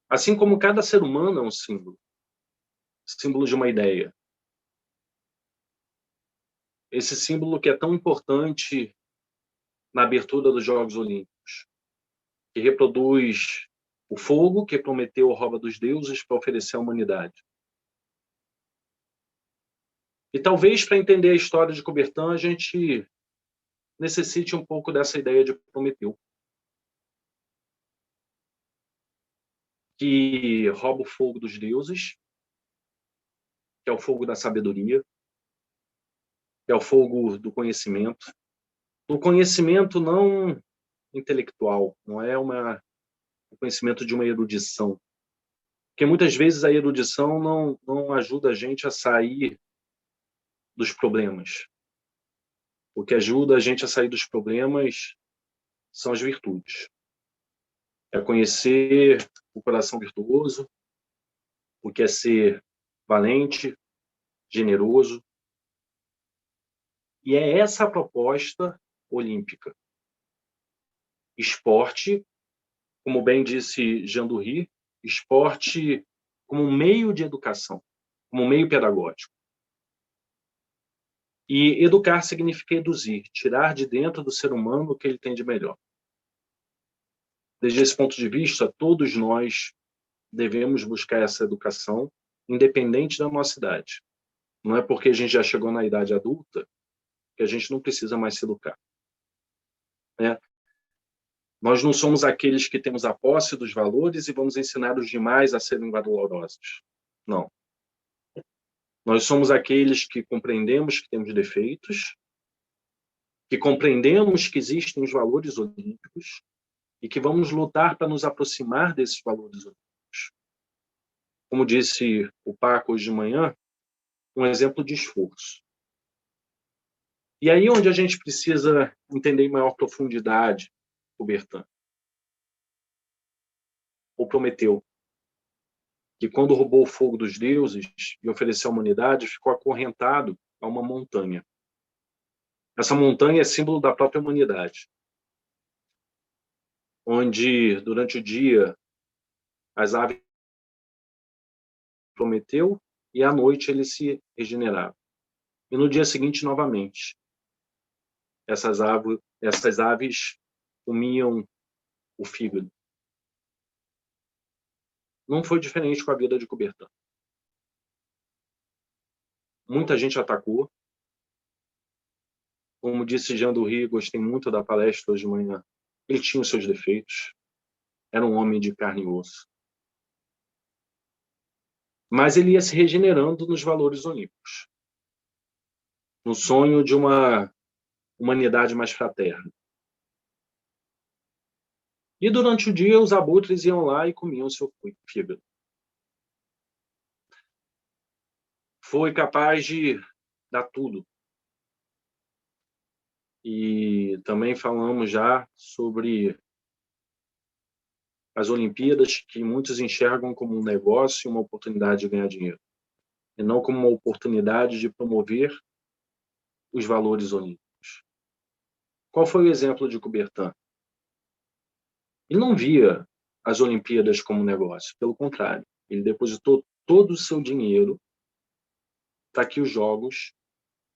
Assim como cada ser humano é um símbolo de uma ideia. Esse símbolo que é tão importante na abertura dos Jogos Olímpicos, que reproduz o fogo que Prometeu rouba dos deuses para oferecer à humanidade. E talvez, para entender a história de Coubertin, a gente necessite um pouco dessa ideia de Prometeu, que rouba o fogo dos deuses, que é o fogo da sabedoria, que é o fogo do conhecimento não intelectual, não é o conhecimento de uma erudição, porque muitas vezes a erudição não ajuda a gente a sair dos problemas. O que ajuda a gente a sair dos problemas são as virtudes. É conhecer o coração virtuoso, o que é ser valente, generoso. E é essa a proposta olímpica. Esporte, como bem disse Jean Dury, esporte como um meio de educação, como um meio pedagógico. E educar significa eduzir, tirar de dentro do ser humano o que ele tem de melhor. Desde esse ponto de vista, todos nós devemos buscar essa educação, independente da nossa idade. Não é porque a gente já chegou na idade adulta que a gente não precisa mais se educar. Nós não somos aqueles que temos a posse dos valores e vamos ensinar os demais a serem valorosos. Não. Nós somos aqueles que compreendemos que temos defeitos, que compreendemos que existem os valores olímpicos e que vamos lutar para nos aproximar desses valores olímpicos. Como disse o Paco hoje de manhã, um exemplo de esforço. E aí onde a gente precisa entender em maior profundidade Coubertin, ou Prometeu, que quando roubou o fogo dos deuses e ofereceu à humanidade, ficou acorrentado a uma montanha. Essa montanha é símbolo da própria humanidade, onde durante o dia as aves Prometeu e à noite ele se regenerava. E no dia seguinte novamente essas aves comiam o fígado. Não foi diferente com a vida de Coubertin. Muita gente atacou. Como disse Jean Dury, gostei muito da palestra hoje de manhã. Ele tinha os seus defeitos. Era um homem de carne e osso. Mas ele ia se regenerando nos valores olímpicos. No sonho de uma humanidade mais fraterna. E durante o dia, os abutres iam lá e comiam seu fígado. Foi capaz de dar tudo. E também falamos já sobre as Olimpíadas, que muitos enxergam como um negócio e uma oportunidade de ganhar dinheiro, e não como uma oportunidade de promover os valores olímpicos. Qual foi o exemplo de Coubertin? Ele não via as Olimpíadas como negócio, pelo contrário, ele depositou todo o seu dinheiro para que os Jogos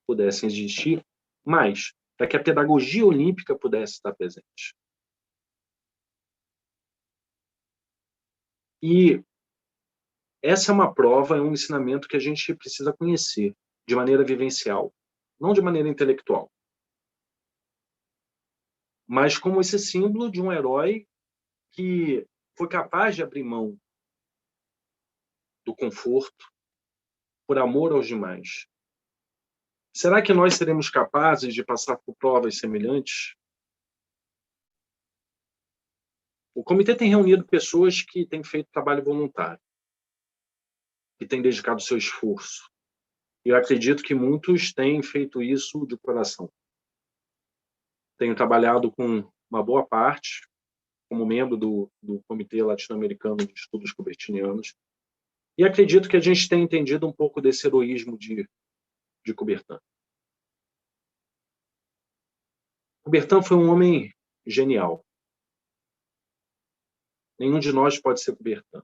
pudessem existir, mas para que a pedagogia olímpica pudesse estar presente. E essa é uma prova, é um ensinamento que a gente precisa conhecer de maneira vivencial, não de maneira intelectual, mas como esse símbolo de um herói que foi capaz de abrir mão do conforto por amor aos demais. Será que nós seremos capazes de passar por provas semelhantes? O comitê tem reunido pessoas que têm feito trabalho voluntário, que têm dedicado seu esforço. E eu acredito que muitos têm feito isso de coração. Tenho trabalhado com uma boa parte, como membro do Comitê Latino-Americano de Estudos Coubertinianos, e acredito que a gente tem entendido um pouco desse heroísmo de Coubertin. Coubertin foi um homem genial. Nenhum de nós pode ser Coubertin.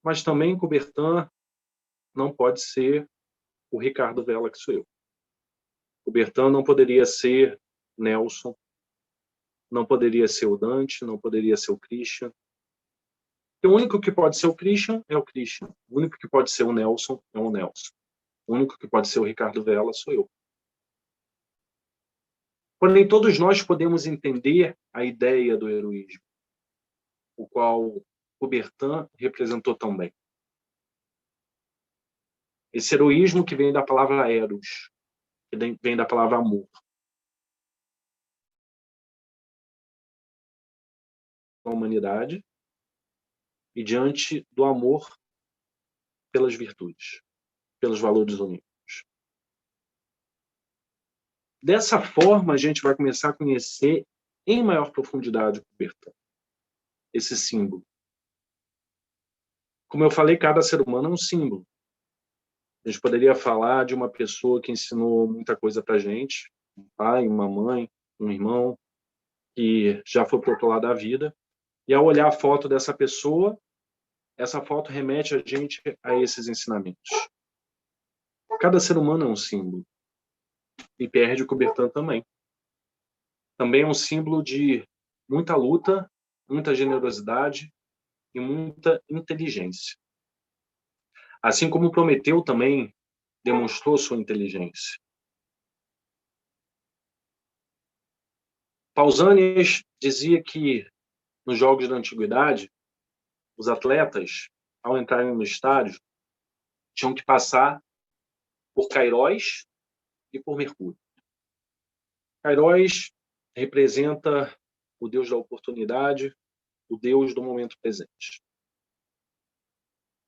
Mas também Coubertin não pode ser o Ricardo Vela, que sou eu. Coubertin não poderia ser Nelson, não poderia ser o Dante, não poderia ser o Christian. O único que pode ser o Christian é o Christian. O único que pode ser o Nelson é o Nelson. O único que pode ser o Ricardo Vela sou eu. Porém, todos nós podemos entender a ideia do heroísmo, o qual Coubertin representou tão bem. Esse heroísmo que vem da palavra eros, que vem da palavra amor. A humanidade e diante do amor pelas virtudes, pelos valores olímpicos. Dessa forma, a gente vai começar a conhecer em maior profundidade o Coubertin, esse símbolo. Como eu falei, cada ser humano é um símbolo. A gente poderia falar de uma pessoa que ensinou muita coisa para a gente, um pai, uma mãe, um irmão, que já foi para o outro lado da vida, e ao olhar a foto dessa pessoa, essa foto remete a gente a esses ensinamentos. Cada ser humano é um símbolo. E Pierre de Coubertin também. Também é um símbolo de muita luta, muita generosidade e muita inteligência. Assim como Prometeu também demonstrou sua inteligência. Pausanias dizia que, nos jogos da antiguidade, os atletas, ao entrarem no estádio, tinham que passar por Cairóis e por Mercúrio. Cairóis representa o Deus da oportunidade, o Deus do momento presente.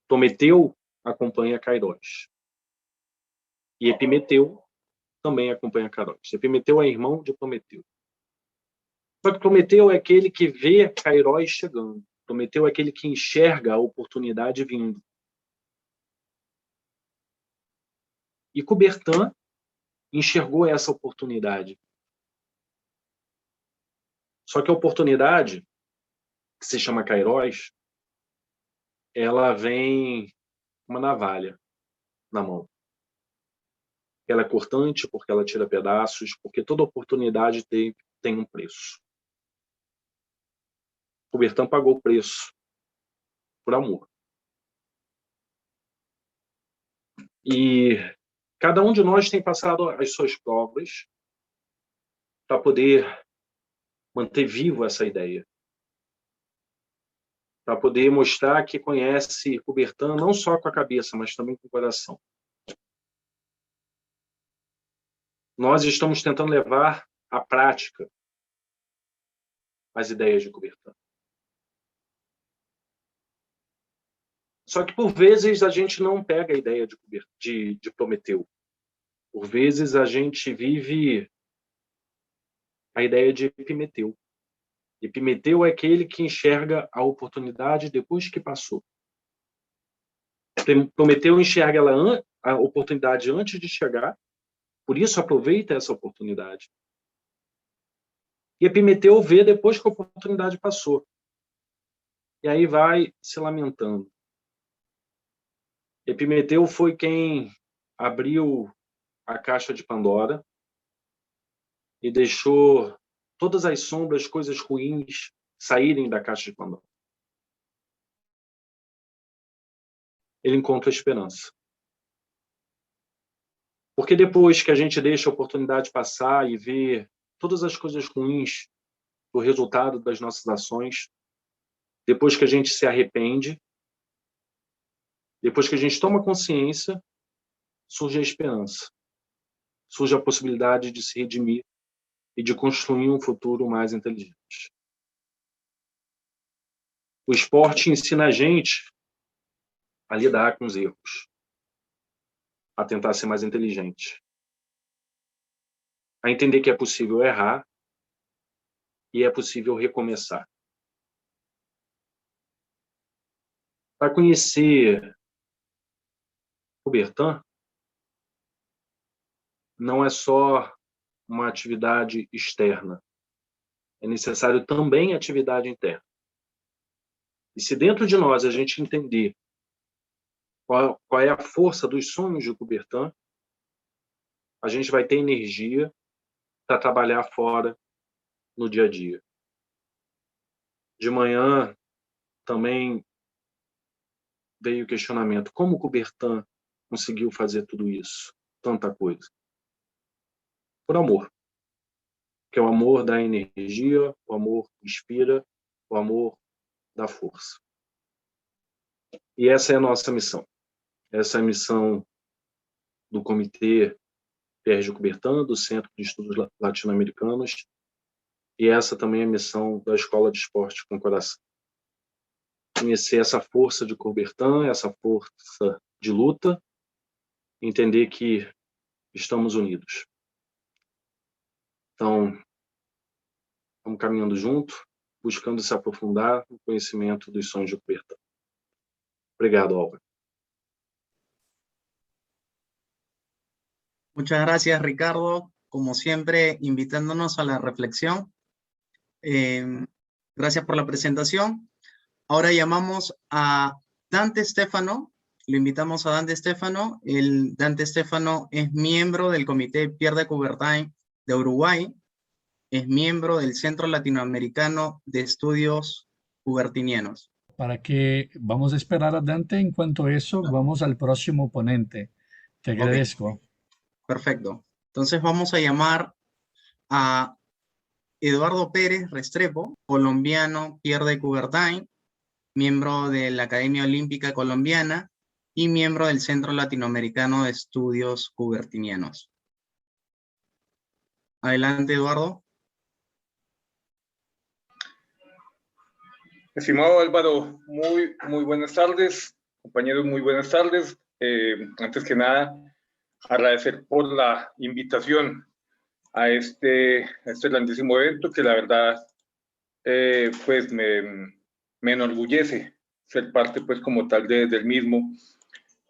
Prometeu acompanha Cairóis. E Epimeteu também acompanha Cairóis. Epimeteu é irmão de Prometeu. Só que Prometeu é aquele que vê Cairóis chegando. Prometeu é aquele que enxerga a oportunidade vindo. E Coubertin enxergou essa oportunidade. Só que a oportunidade, que se chama Kairos, ela vem com uma navalha na mão. Ela é cortante porque ela tira pedaços, porque toda oportunidade tem um preço. Coubertin pagou o preço por amor. E cada um de nós tem passado as suas provas para poder manter vivo essa ideia. Para poder mostrar que conhece Coubertin não só com a cabeça, mas também com o coração. Nós estamos tentando levar à prática as ideias de Coubertin. Só que, por vezes, a gente não pega a ideia de Prometeu. Por vezes, a gente vive a ideia de Epimeteu. Epimeteu é aquele que enxerga a oportunidade depois que passou. Prometeu enxerga a oportunidade antes de chegar, por isso aproveita essa oportunidade. E Epimeteu vê depois que a oportunidade passou. E aí vai se lamentando. Epimeteu foi quem abriu a caixa de Pandora e deixou todas as sombras, coisas ruins, saírem da caixa de Pandora. Ele encontra a esperança. Porque depois que a gente deixa a oportunidade passar e vê todas as coisas ruins do resultado das nossas ações, depois que a gente se arrepende, depois que a gente toma consciência, surge a esperança. Surge a possibilidade de se redimir e de construir um futuro mais inteligente. O esporte ensina a gente a lidar com os erros, a tentar ser mais inteligente, a entender que é possível errar e é possível recomeçar. Para conhecer Coubertin, não é só uma atividade externa, é necessário também atividade interna. E se dentro de nós a gente entender qual é a força dos sonhos de Coubertin, a gente vai ter energia para trabalhar fora no dia a dia. De manhã também veio o questionamento: como Coubertin conseguiu fazer tudo isso, tanta coisa? Por amor. Que é o amor da energia, o amor inspira, o amor dá força. E essa é a nossa missão. Essa é a missão do Comitê Pierre de Coubertin, do Centro de Estudos Latino-Americanos, e essa também é a missão da Escola de Esporte com Coração. Conhecer essa força de Coubertin, essa força de luta, entender que estamos unidos. Então, estamos caminhando junto, buscando se aprofundar no conhecimento dos sonhos de Coubertin. Obrigado, Álvaro. Muchas gracias, Ricardo, como siempre, invitándonos a la reflexión. Gracias por la presentación. Ahora llamamos a Dante Stefano, lo invitamos a Dante Stefano. Dante Stefano es miembro del Comité Pierre de Coubertin de Uruguay, es miembro del Centro Latinoamericano de Estudios Coubertinianos. Para que vamos a esperar a Dante, en cuanto a eso, vamos al próximo ponente. Te agradezco. Perfecto. Entonces vamos a llamar a Eduardo Pérez Restrepo, colombiano Pierre de Coubertin, miembro de la Academia Olímpica Colombiana y miembro del Centro Latinoamericano de Estudios Coubertinianos. Adelante, Eduardo. Estimado Álvaro, muy buenas tardes. Compañeros, muy buenas tardes. Antes que nada, agradecer por la invitación a este grandísimo evento, que la verdad pues me enorgullece ser parte pues como tal del mismo,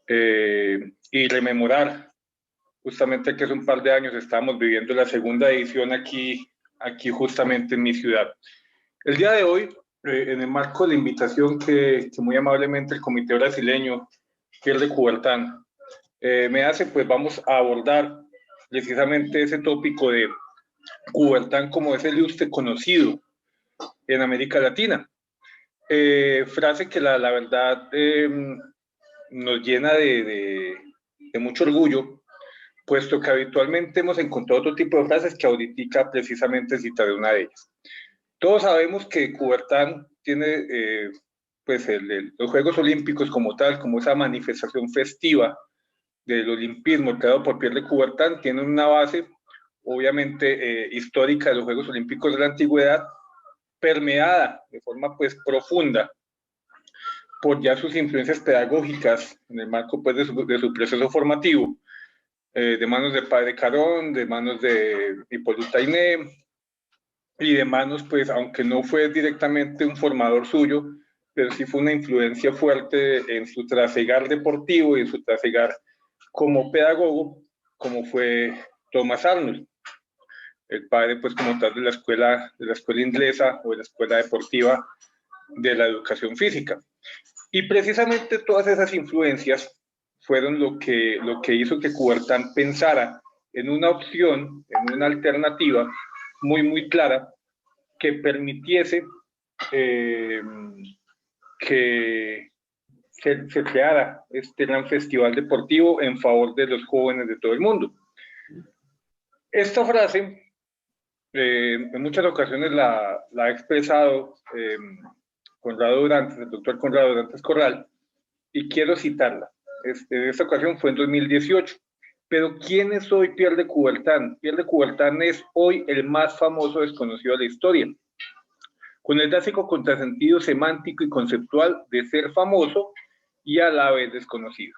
y rememorar justamente que hace un par de años estábamos viviendo la segunda edición aquí justamente en mi ciudad. El día de hoy, en el marco de la invitación que muy amablemente el Comité Brasileño Pierre de Coubertin me hace, pues vamos a abordar precisamente ese tópico de Coubertin como ese ilustre conocido en América Latina. Frase que la verdad nos llena de mucho orgullo, puesto que habitualmente hemos encontrado otro tipo de frases que ahorita precisamente citaré una de ellas. Todos sabemos que Coubertin tiene pues los Juegos Olímpicos como tal, como esa manifestación festiva del olimpismo creado por Pierre de Coubertin, tiene una base obviamente histórica de los Juegos Olímpicos de la Antigüedad, permeada de forma pues profunda por ya sus influencias pedagógicas en el marco pues de su proceso formativo, de manos de Padre Carón, de manos de Hippolyte Taine, y de manos, pues, aunque no fue directamente un formador suyo, pero sí fue una influencia fuerte en su trasegar deportivo y en su trasegar como pedagogo, como fue Thomas Arnold, el padre, pues, como tal de la escuela inglesa o de la escuela deportiva de la educación física. Y precisamente todas esas influencias fueron lo que hizo que Coubertin pensara en una opción, en una alternativa muy clara que permitiese que se creara este gran festival deportivo en favor de los jóvenes de todo el mundo. Esta frase en muchas ocasiones la ha expresado Conrado Durantes, el doctor Conrado Durantes Corral, y quiero citarla. En esta ocasión fue en 2018. Pero ¿quién es hoy Pierre de Coubertin? Pierre de Coubertin es hoy el más famoso desconocido de la historia, con el clásico contrasentido semántico y conceptual de ser famoso y a la vez desconocido.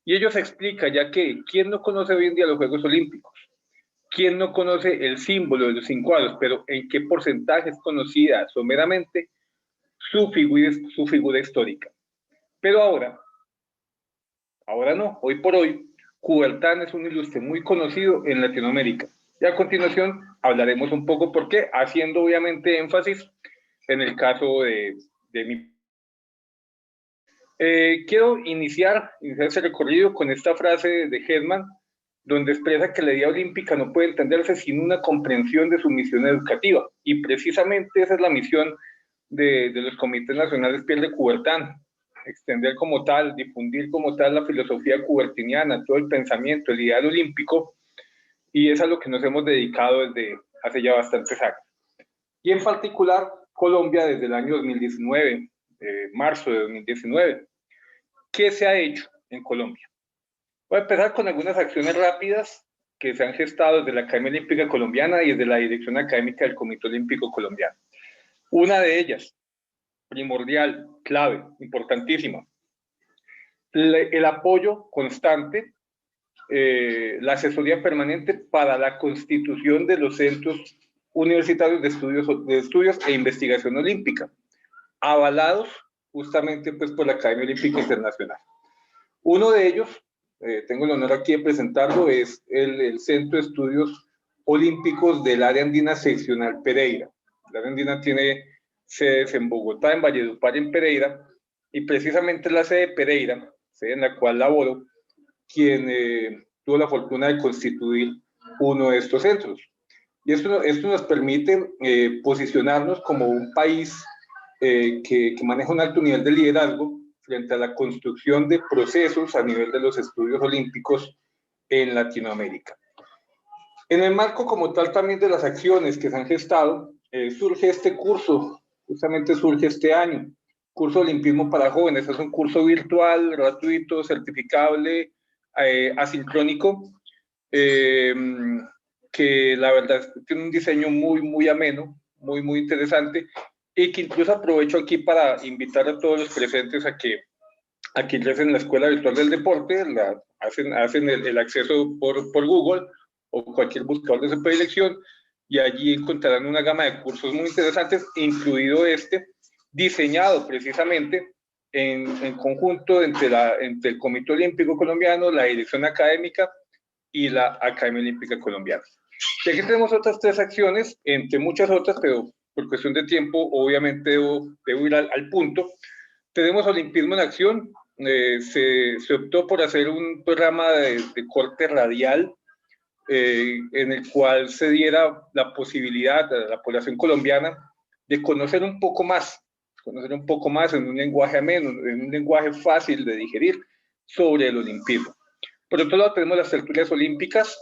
Y ello se explica, ya que ¿quién no conoce hoy en día los Juegos Olímpicos? ¿Quién no conoce el símbolo de los 5 cuadros? Pero ¿en qué porcentaje es conocida someramente su figura histórica? Pero ahora no, hoy por hoy, Coubertin es un ilustre muy conocido en Latinoamérica. Y a continuación hablaremos un poco por qué, haciendo obviamente énfasis en el caso de mi... Quiero iniciar ese recorrido con esta frase de Hedman, donde expresa que la idea olímpica no puede entenderse sin una comprensión de su misión educativa. Y precisamente esa es la misión de los comités nacionales Pierre de Coubertin: extender como tal, difundir como tal la filosofía coubertiniana, todo el pensamiento, el ideal olímpico, y es a lo que nos hemos dedicado desde hace ya bastantes años. Y en particular, Colombia desde el año 2019, marzo de 2019. ¿Qué se ha hecho en Colombia? Voy a empezar con algunas acciones rápidas que se han gestado desde la Academia Olímpica Colombiana y desde la Dirección Académica del Comité Olímpico Colombiano. Una de ellas, primordial, clave, importantísima, el apoyo constante, la asesoría permanente para la constitución de los centros universitarios de estudios e investigación olímpica, avalados justamente pues, por la Academia Olímpica Internacional. Uno de ellos, tengo el honor aquí de presentarlo, es el Centro de Estudios Olímpicos del Área Andina Seccional Pereira. La Área Andina tiene sedes en Bogotá, en Valledupar y en Pereira, y precisamente la sede de Pereira sede en la cual laboro, quien tuvo la fortuna de constituir uno de estos centros. Y esto nos permite posicionarnos como un país que maneja un alto nivel de liderazgo frente a la construcción de procesos a nivel de los estudios olímpicos en Latinoamérica. En el marco como tal también de las acciones que se han gestado, surge este curso, justamente surge este año, Curso de Olimpismo para Jóvenes. Es un curso virtual, gratuito, certificable, asincrónico, que la verdad tiene un diseño muy ameno, muy interesante, y que incluso aprovecho aquí para invitar a todos los presentes a que ingresen la Escuela Virtual del Deporte, hacen el acceso por Google o cualquier buscador de su predilección, y allí encontrarán una gama de cursos muy interesantes, incluido este, diseñado precisamente en conjunto entre el Comité Olímpico Colombiano, la Dirección Académica y la Academia Olímpica Colombiana. Y aquí tenemos otras 3 acciones, entre muchas otras, pero por cuestión de tiempo, obviamente debo ir al punto. Tenemos Olimpismo en Acción. Se optó por hacer un programa de corte radial en el cual se diera la posibilidad a la población colombiana de conocer un poco más en un lenguaje ameno, en un lenguaje fácil de digerir sobre el olimpismo. Por otro lado, tenemos las tertulias olímpicas.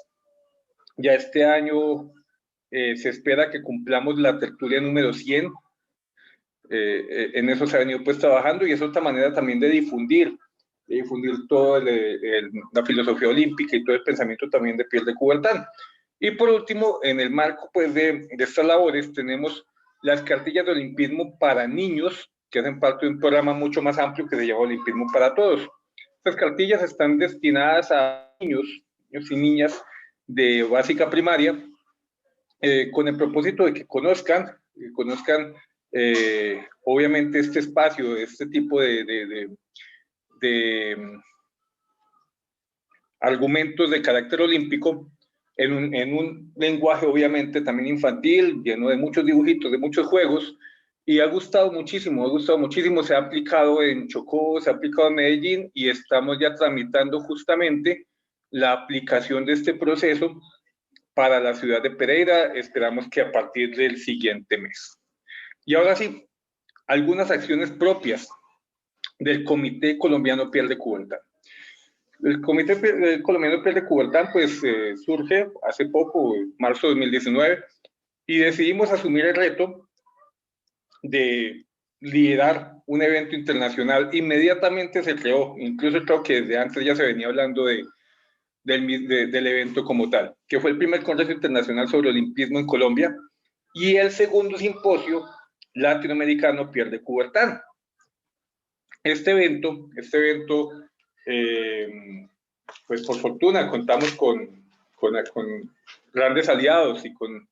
Ya este año se espera que cumplamos la tertulia número 100. En eso se ha venido pues trabajando, y es otra manera también de difundir toda la filosofía olímpica y todo el pensamiento también de Pierre de Coubertin. Y por último, en el marco pues de estas labores, tenemos las cartillas de olimpismo para niños, que hacen parte de un programa mucho más amplio que se llama Olimpismo para Todos. Estas cartillas están destinadas a niños y niñas de básica primaria, con el propósito de que conozcan obviamente este espacio, este tipo de argumentos de carácter olímpico en un lenguaje obviamente también infantil, lleno de muchos dibujitos, de muchos juegos, y ha gustado muchísimo, se ha aplicado en Chocó, se ha aplicado en Medellín, y estamos ya tramitando justamente la aplicación de este proceso para la ciudad de Pereira. Esperamos que a partir del siguiente mes. Y ahora sí, algunas acciones propias del Comité Colombiano Pierre de Coubertin. El Comité Colombiano Pierre de Coubertin pues surge hace poco, en marzo de 2019, y decidimos asumir el reto de liderar un evento internacional. Inmediatamente se creó, incluso creo que desde antes ya se venía hablando del evento como tal, que fue el primer Congreso Internacional sobre Olimpismo en Colombia y el segundo simposio latinoamericano Pierre de Coubertin. Este evento, pues por fortuna contamos con grandes aliados y con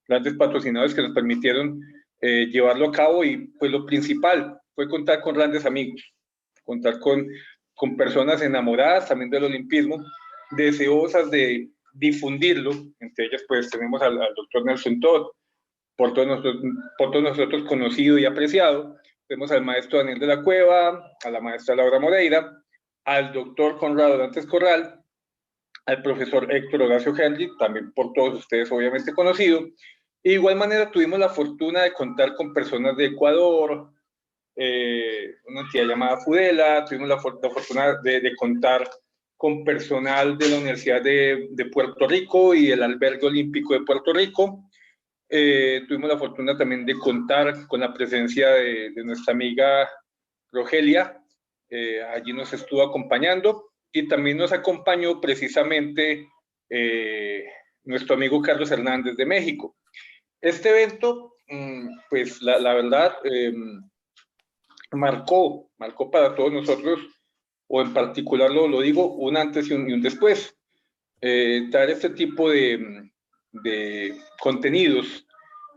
grandes patrocinadores que nos permitieron llevarlo a cabo, y pues lo principal fue contar con grandes amigos, contar con personas enamoradas también del olimpismo, deseosas de difundirlo. Entre ellas pues tenemos al doctor Nelson Todd, por todos nosotros conocido y apreciado. Tenemos al maestro Daniel de la Cueva, a la maestra Laura Moreira, al doctor Conrado Dantes Corral, al profesor Héctor Horacio Henry, también por todos ustedes obviamente conocido. De igual manera tuvimos la fortuna de contar con personas de Ecuador, una entidad llamada Fudela. Tuvimos la fortuna de contar con personal de la Universidad de Puerto Rico y el Albergue Olímpico de Puerto Rico. Tuvimos la fortuna también de contar con la presencia de nuestra amiga Rogelia. Allí nos estuvo acompañando, y también nos acompañó precisamente nuestro amigo Carlos Hernández de México. Este evento, pues la verdad, marcó para todos nosotros, o en particular lo digo, un antes y un después. Traer este tipo de contenidos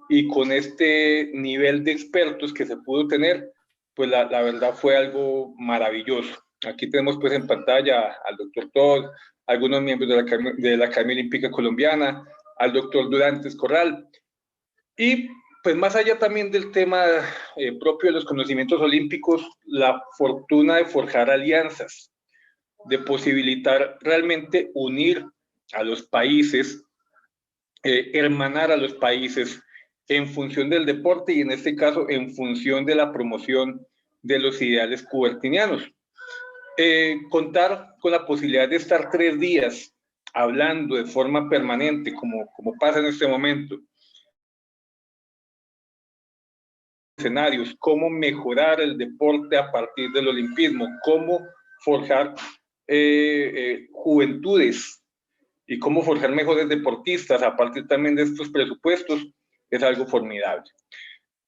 y con este nivel de expertos que se pudo tener, pues la verdad fue algo maravilloso. Aquí tenemos pues en pantalla al doctor Todd, algunos miembros de la Academia Olímpica Colombiana, al doctor Durantes Corral, y pues más allá también del tema propio de los conocimientos olímpicos, la fortuna de forjar alianzas de posibilitar realmente unir a los países, hermanar a los países en función del deporte y en este caso en función de la promoción de los ideales cubertinianos. Contar con la posibilidad de estar 3 días hablando de forma permanente, como pasa en este momento, escenarios, cómo mejorar el deporte a partir del olimpismo, cómo forjar juventudes y cómo forjar mejores deportistas a partir también de estos presupuestos, es algo formidable.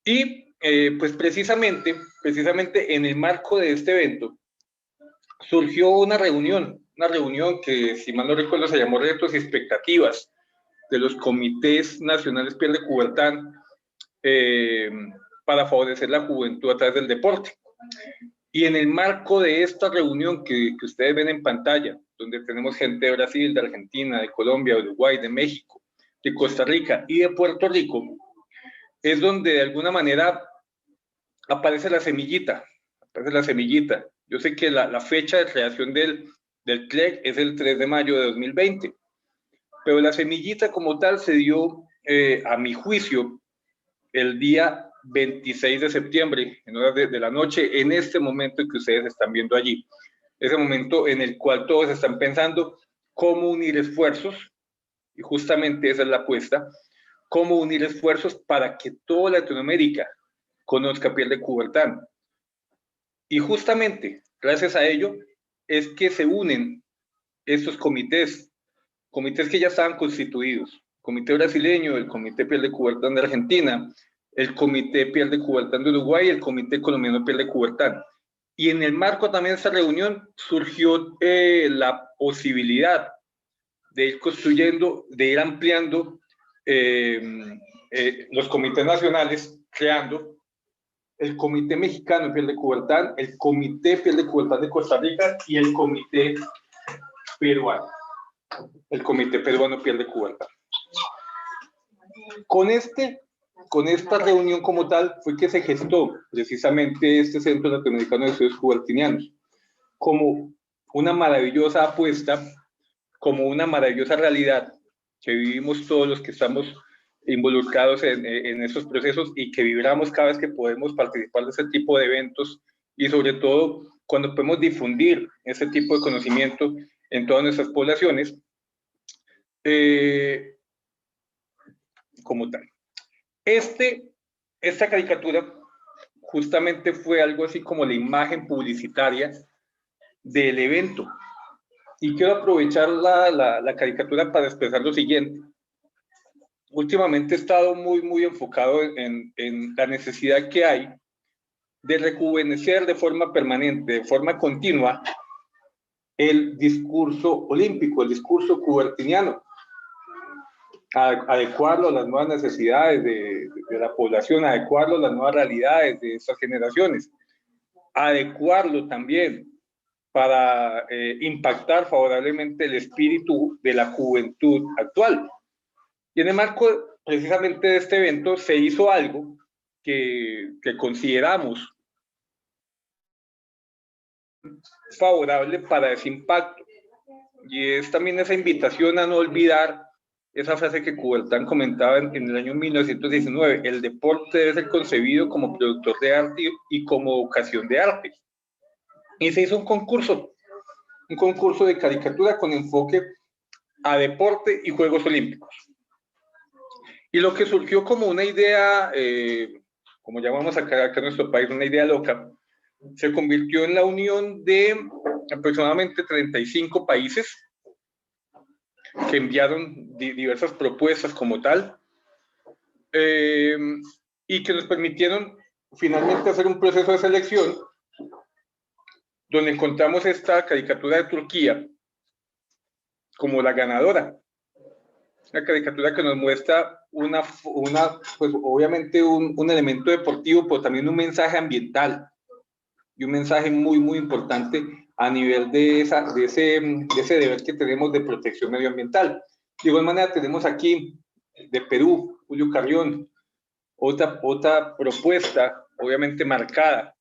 Y pues precisamente en el marco de este evento surgió una reunión que, si mal no recuerdo, se llamó Retos y Expectativas de los comités nacionales Pierre de Coubertin para favorecer la juventud a través del deporte. Y en el marco de esta reunión que ustedes ven en pantalla, donde tenemos gente de Brasil, de Argentina, de Colombia, de Uruguay, de México, de Costa Rica y de Puerto Rico, es donde de alguna manera aparece la semillita. Yo sé que la fecha de creación del CLEC es el 3 de mayo de 2020, pero la semillita como tal se dio, a mi juicio, el día 26 de septiembre, en horas de la noche, en este momento que ustedes están viendo allí. Ese momento en el cual todos están pensando cómo unir esfuerzos, y justamente esa es la apuesta, cómo unir esfuerzos para que toda Latinoamérica conozca Pierre de Coubertin. Y justamente, gracias a ello, es que se unen estos comités que ya estaban constituidos. El comité brasileño, el comité Pierre de Coubertin de Argentina, el comité Pierre de Coubertin de Uruguay y el comité colombiano Pierre de Coubertin. Y en el marco también de esta reunión surgió la posibilidad de ir construyendo, de ir ampliando los comités nacionales, creando el Comité Mexicano Pierre de Coubertin, el Comité Pierre de Coubertin de Costa Rica y el Comité Peruano. El Comité Peruano Pierre de Coubertin. Con esta reunión como tal fue que se gestó precisamente este Centro Latinoamericano de Estudios Coubertinianos como una maravillosa apuesta, como una maravillosa realidad que vivimos todos los que estamos involucrados en esos procesos y que vibramos cada vez que podemos participar de ese tipo de eventos y sobre todo cuando podemos difundir ese tipo de conocimiento en todas nuestras poblaciones como tal. Esta caricatura justamente fue algo así como la imagen publicitaria del evento. Y quiero aprovechar la caricatura para expresar lo siguiente. Últimamente he estado muy enfocado en la necesidad que hay de rejuvenecer de forma permanente, de forma continua, el discurso olímpico, el discurso coubertiniano. Adecuarlo a las nuevas necesidades de la población, adecuarlo a las nuevas realidades de estas generaciones, adecuarlo también para impactar favorablemente el espíritu de la juventud actual. Y en el marco precisamente de este evento se hizo algo que consideramos favorable para ese impacto, y es también esa invitación a no olvidar esa frase que Coubertin comentaba en el año 1919, el deporte debe ser concebido como productor de arte y como ocasión de arte. Y se hizo un concurso de caricatura con enfoque a deporte y Juegos Olímpicos. Y lo que surgió como una idea, como llamamos acá en nuestro país, una idea loca, se convirtió en la unión de aproximadamente 35 países que enviaron diversas propuestas como tal, y que nos permitieron finalmente hacer un proceso de selección donde encontramos esta caricatura de Turquía como la ganadora. Una caricatura que nos muestra pues obviamente un elemento deportivo, pero también un mensaje ambiental y un mensaje muy importante a nivel de ese deber que tenemos de protección medioambiental. De igual manera tenemos aquí de Perú, Julio Carrión, otra propuesta obviamente marcada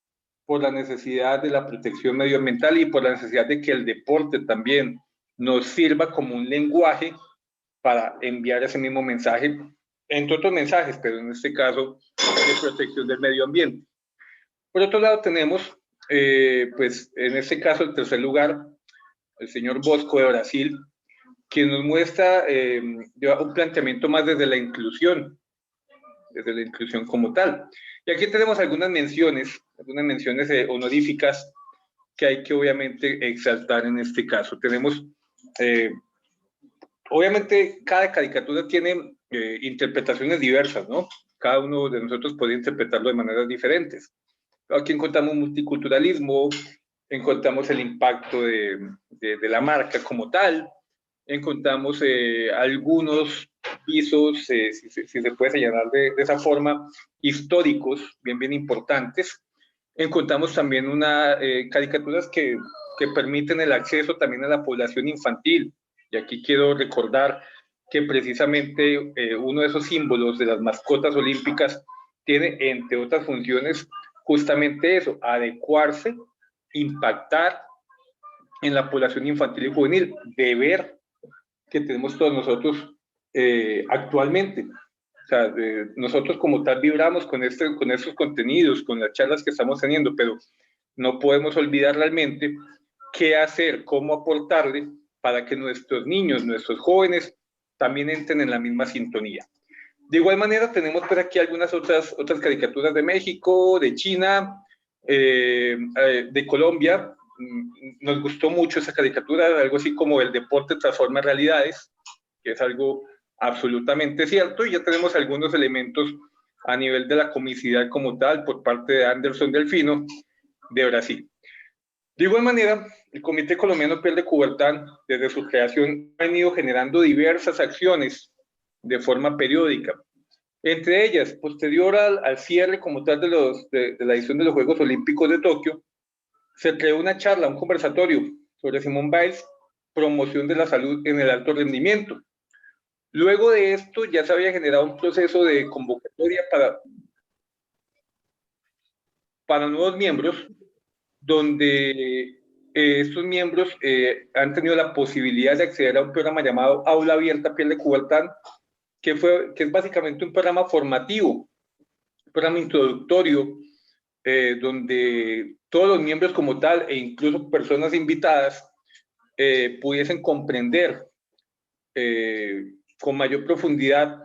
por la necesidad de la protección medioambiental y por la necesidad de que el deporte también nos sirva como un lenguaje para enviar ese mismo mensaje, entre otros mensajes, pero en este caso de protección del medio ambiente. Por otro lado tenemos, pues en este caso el tercer lugar, el señor Bosco de Brasil, quien nos muestra un planteamiento más desde la inclusión como tal. Y aquí tenemos algunas menciones honoríficas que hay que obviamente exaltar en este caso. Tenemos, obviamente cada caricatura tiene interpretaciones diversas, ¿no? Cada uno de nosotros puede interpretarlo de maneras diferentes. Aquí encontramos multiculturalismo, encontramos el impacto de la marca como tal, encontramos algunos pisos, si se puede señalar de esa forma, históricos, bien importantes. Encontramos también caricaturas que permiten el acceso también a la población infantil. Y aquí quiero recordar que precisamente uno de esos símbolos de las mascotas olímpicas tiene, entre otras funciones, justamente eso, adecuarse, impactar en la población infantil y juvenil, deber que tenemos todos nosotros actualmente. O sea, nosotros como tal vibramos con estos contenidos, con las charlas que estamos teniendo, pero no podemos olvidar realmente qué hacer, cómo aportarle para que nuestros niños, nuestros jóvenes también entren en la misma sintonía. De igual manera tenemos por aquí algunas otras caricaturas de México, de China, de Colombia. Nos gustó mucho esa caricatura, algo así como el deporte transforma realidades, que es algo absolutamente cierto, y ya tenemos algunos elementos a nivel de la comicidad como tal por parte de Anderson Delfino de Brasil. De igual manera, el Comité Colombiano Piel de Coubertin, desde su creación, ha venido generando diversas acciones de forma periódica. Entre ellas, posterior al cierre como tal de la edición de los Juegos Olímpicos de Tokio, se creó una charla, un conversatorio sobre Simone Biles, promoción de la salud en el alto rendimiento. Luego de esto ya se había generado un proceso de convocatoria para nuevos miembros, donde estos miembros han tenido la posibilidad de acceder a un programa llamado Aula Abierta Piel de Coubertin, que es básicamente un programa formativo, un programa introductorio, donde todos los miembros como tal, e incluso personas invitadas, pudiesen comprender con mayor profundidad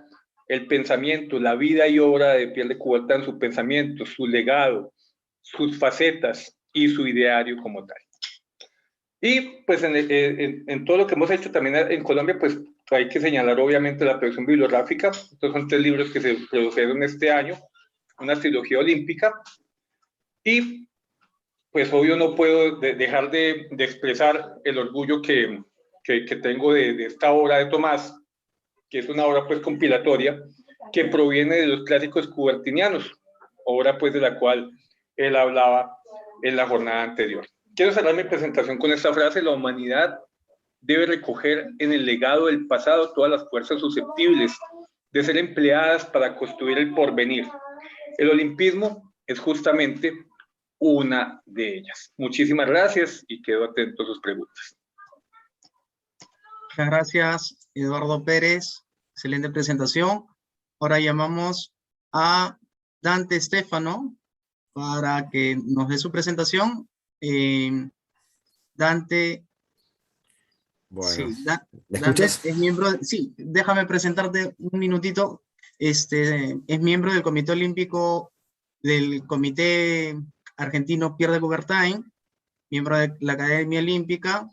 el pensamiento, la vida y obra de Piel de Coubertin, su pensamiento, su legado, sus facetas y su ideario como tal. Y pues en todo lo que hemos hecho también en Colombia, pues hay que señalar obviamente la producción bibliográfica. Estos son 3 libros que se produjeron este año, una trilogía olímpica. Y pues obvio no puedo dejar de expresar el orgullo que tengo de esta obra de Tomás, que es una obra pues compilatoria que proviene de los clásicos coubertinianos, obra pues de la cual él hablaba en la jornada anterior. Quiero cerrar mi presentación con esta frase: la humanidad debe recoger en el legado del pasado todas las fuerzas susceptibles de ser empleadas para construir el porvenir. El olimpismo es justamente una de ellas. Muchísimas gracias y quedo atento a sus preguntas. Muchas gracias, Eduardo Pérez. Excelente presentación. Ahora llamamos a Dante Stefano para que nos dé su presentación. Dante. Bueno, Sí, ¿me Dante escuchas? es miembro, sí, déjame presentarte un minutito. Es miembro del Comité Olímpico del Comité Argentino Piel de Coubertin, miembro de la Academia Olímpica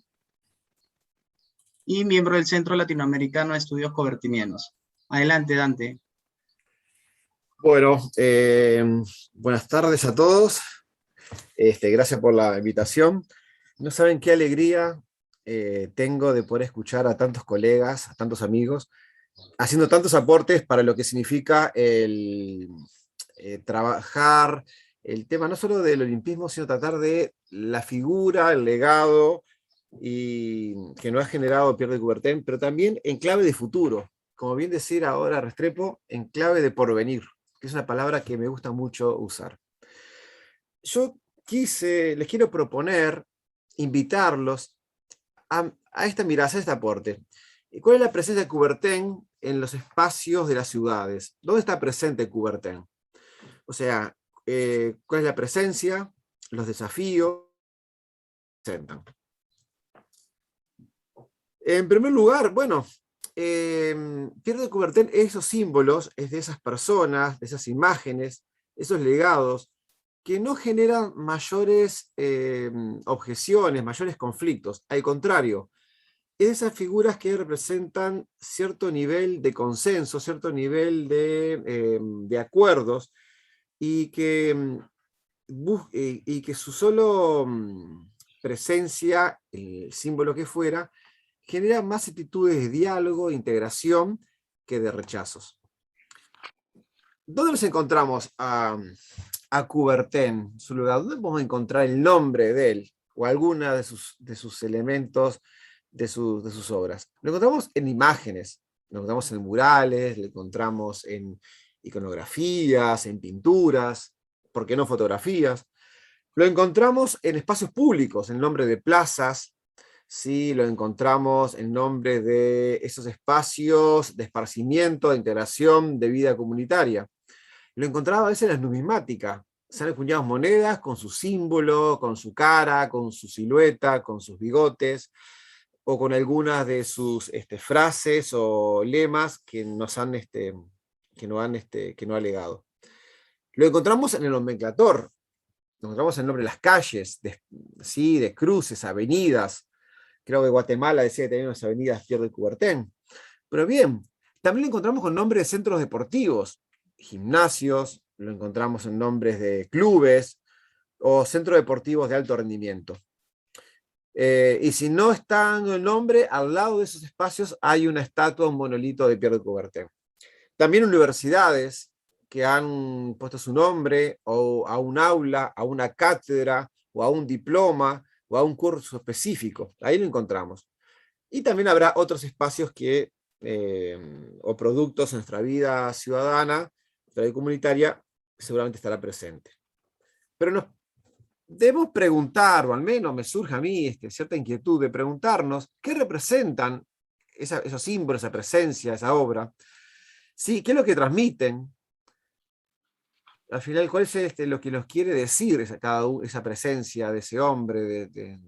y miembro del Centro Latinoamericano de Estudios Coubertinianos. Adelante, Dante. Bueno, buenas tardes a todos. Gracias por la invitación. No saben qué alegría tengo de poder escuchar a tantos colegas, a tantos amigos, haciendo tantos aportes para lo que significa el trabajar el tema no solo del olimpismo, sino tratar de la figura, el legado y que nos ha generado Piel de Coubertin, pero también en clave de futuro, como bien decir ahora Restrepo, en clave de porvenir, que es una palabra que me gusta mucho usar. Yo les quiero proponer, invitarlos a esta mirada, a este aporte. ¿Cuál es la presencia de Coubertin en los espacios de las ciudades? ¿Dónde está presente Coubertin? O sea, ¿cuál es la presencia? Los desafíos que presentan. En primer lugar, bueno, Pierre de Coubertin es esos símbolos, es de esas personas, de esas imágenes, esos legados, que no generan mayores objeciones, mayores conflictos. Al contrario, es de esas figuras que representan cierto nivel de consenso, cierto nivel de acuerdos, y que su solo presencia, el símbolo que fuera, genera más actitudes de diálogo, de integración, que de rechazos. ¿Dónde nos encontramos a Coubertin, su lugar? ¿Dónde podemos encontrar el nombre de él? O alguna de sus elementos, de sus obras. Lo encontramos en imágenes, lo encontramos en murales, lo encontramos en iconografías, en pinturas, ¿por qué no fotografías? Lo encontramos en espacios públicos, en nombre de plazas, ¿sí? Lo encontramos en nombre de esos espacios de esparcimiento, de integración, de vida comunitaria. Lo encontraba a veces en la numismática. Se han acuñado monedas con su símbolo, con su cara, con su silueta, con sus bigotes, o con algunas de sus frases o lemas que nos han legado. Lo encontramos en el nomenclator, lo encontramos en el nombre de las calles, de cruces, avenidas. Creo que Guatemala decía que tenía unas avenidas Pierre de Coubertin. Pero bien, también lo encontramos con nombres de centros deportivos, gimnasios, lo encontramos en nombres de clubes o centros deportivos de alto rendimiento. Y si no está en el nombre, al lado de esos espacios hay una estatua, un monolito de Pierre de Coubertin. También universidades que han puesto su nombre o a un aula, a una cátedra, o a un diploma, o a un curso específico. Ahí lo encontramos. Y también habrá otros espacios o productos en nuestra vida ciudadana, nuestra vida comunitaria, seguramente estará presente. Pero nos debemos preguntar, o al menos me surge a mí cierta inquietud de preguntarnos, ¿qué representan esos símbolos, esa presencia, esa obra? ¿Sí? ¿Qué es lo que transmiten? Al final, ¿cuál es lo que nos quiere decir esa presencia de ese hombre, de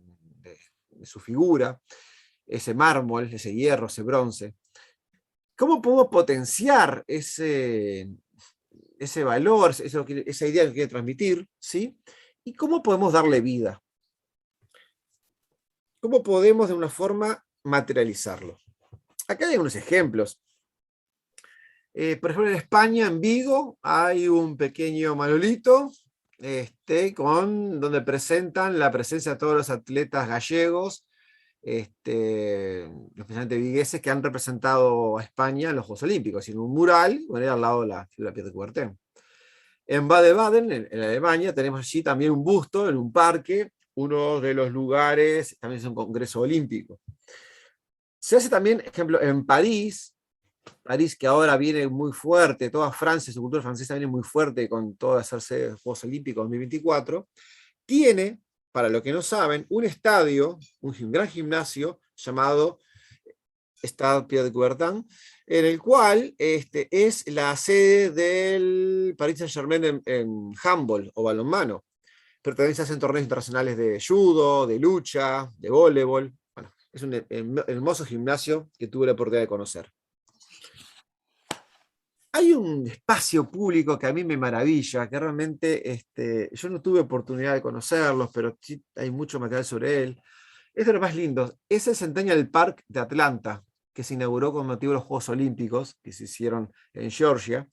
su figura, ese mármol, ese hierro, ese bronce? ¿Cómo podemos potenciar ese valor, esa idea que quiere transmitir? ¿Sí? ¿Y cómo podemos darle vida? ¿Cómo podemos de una forma materializarlo? Acá hay unos ejemplos. Por ejemplo, en España, en Vigo, hay un pequeño monolito donde presentan la presencia de todos los atletas gallegos, especialmente vigueses, que han representado a España en los Juegos Olímpicos, en un mural, al lado de la figura de Pierre de Coubertin. En Baden-Baden, en Alemania, tenemos allí también un busto en un parque, uno de los lugares, también es un congreso olímpico. Se hace también, por ejemplo, en París, que ahora viene muy fuerte, toda Francia, su cultura francesa viene muy fuerte con todo hacerse Juegos Olímpicos 2024, tiene, para los que no saben, un estadio, un gran gimnasio llamado Stade Pierre de Coubertin, en el cual es la sede del Paris Saint-Germain en handball o balonmano, pero también se hacen torneos internacionales de judo, de lucha, de voleibol. Bueno, es un hermoso gimnasio que tuve la oportunidad de conocer. Hay un espacio público que a mí me maravilla, que realmente yo no tuve oportunidad de conocerlos, pero sí hay mucho material sobre él. Es de los más lindos. Es el Centennial Park de Atlanta, que se inauguró con motivo de los Juegos Olímpicos, que se hicieron en Georgia.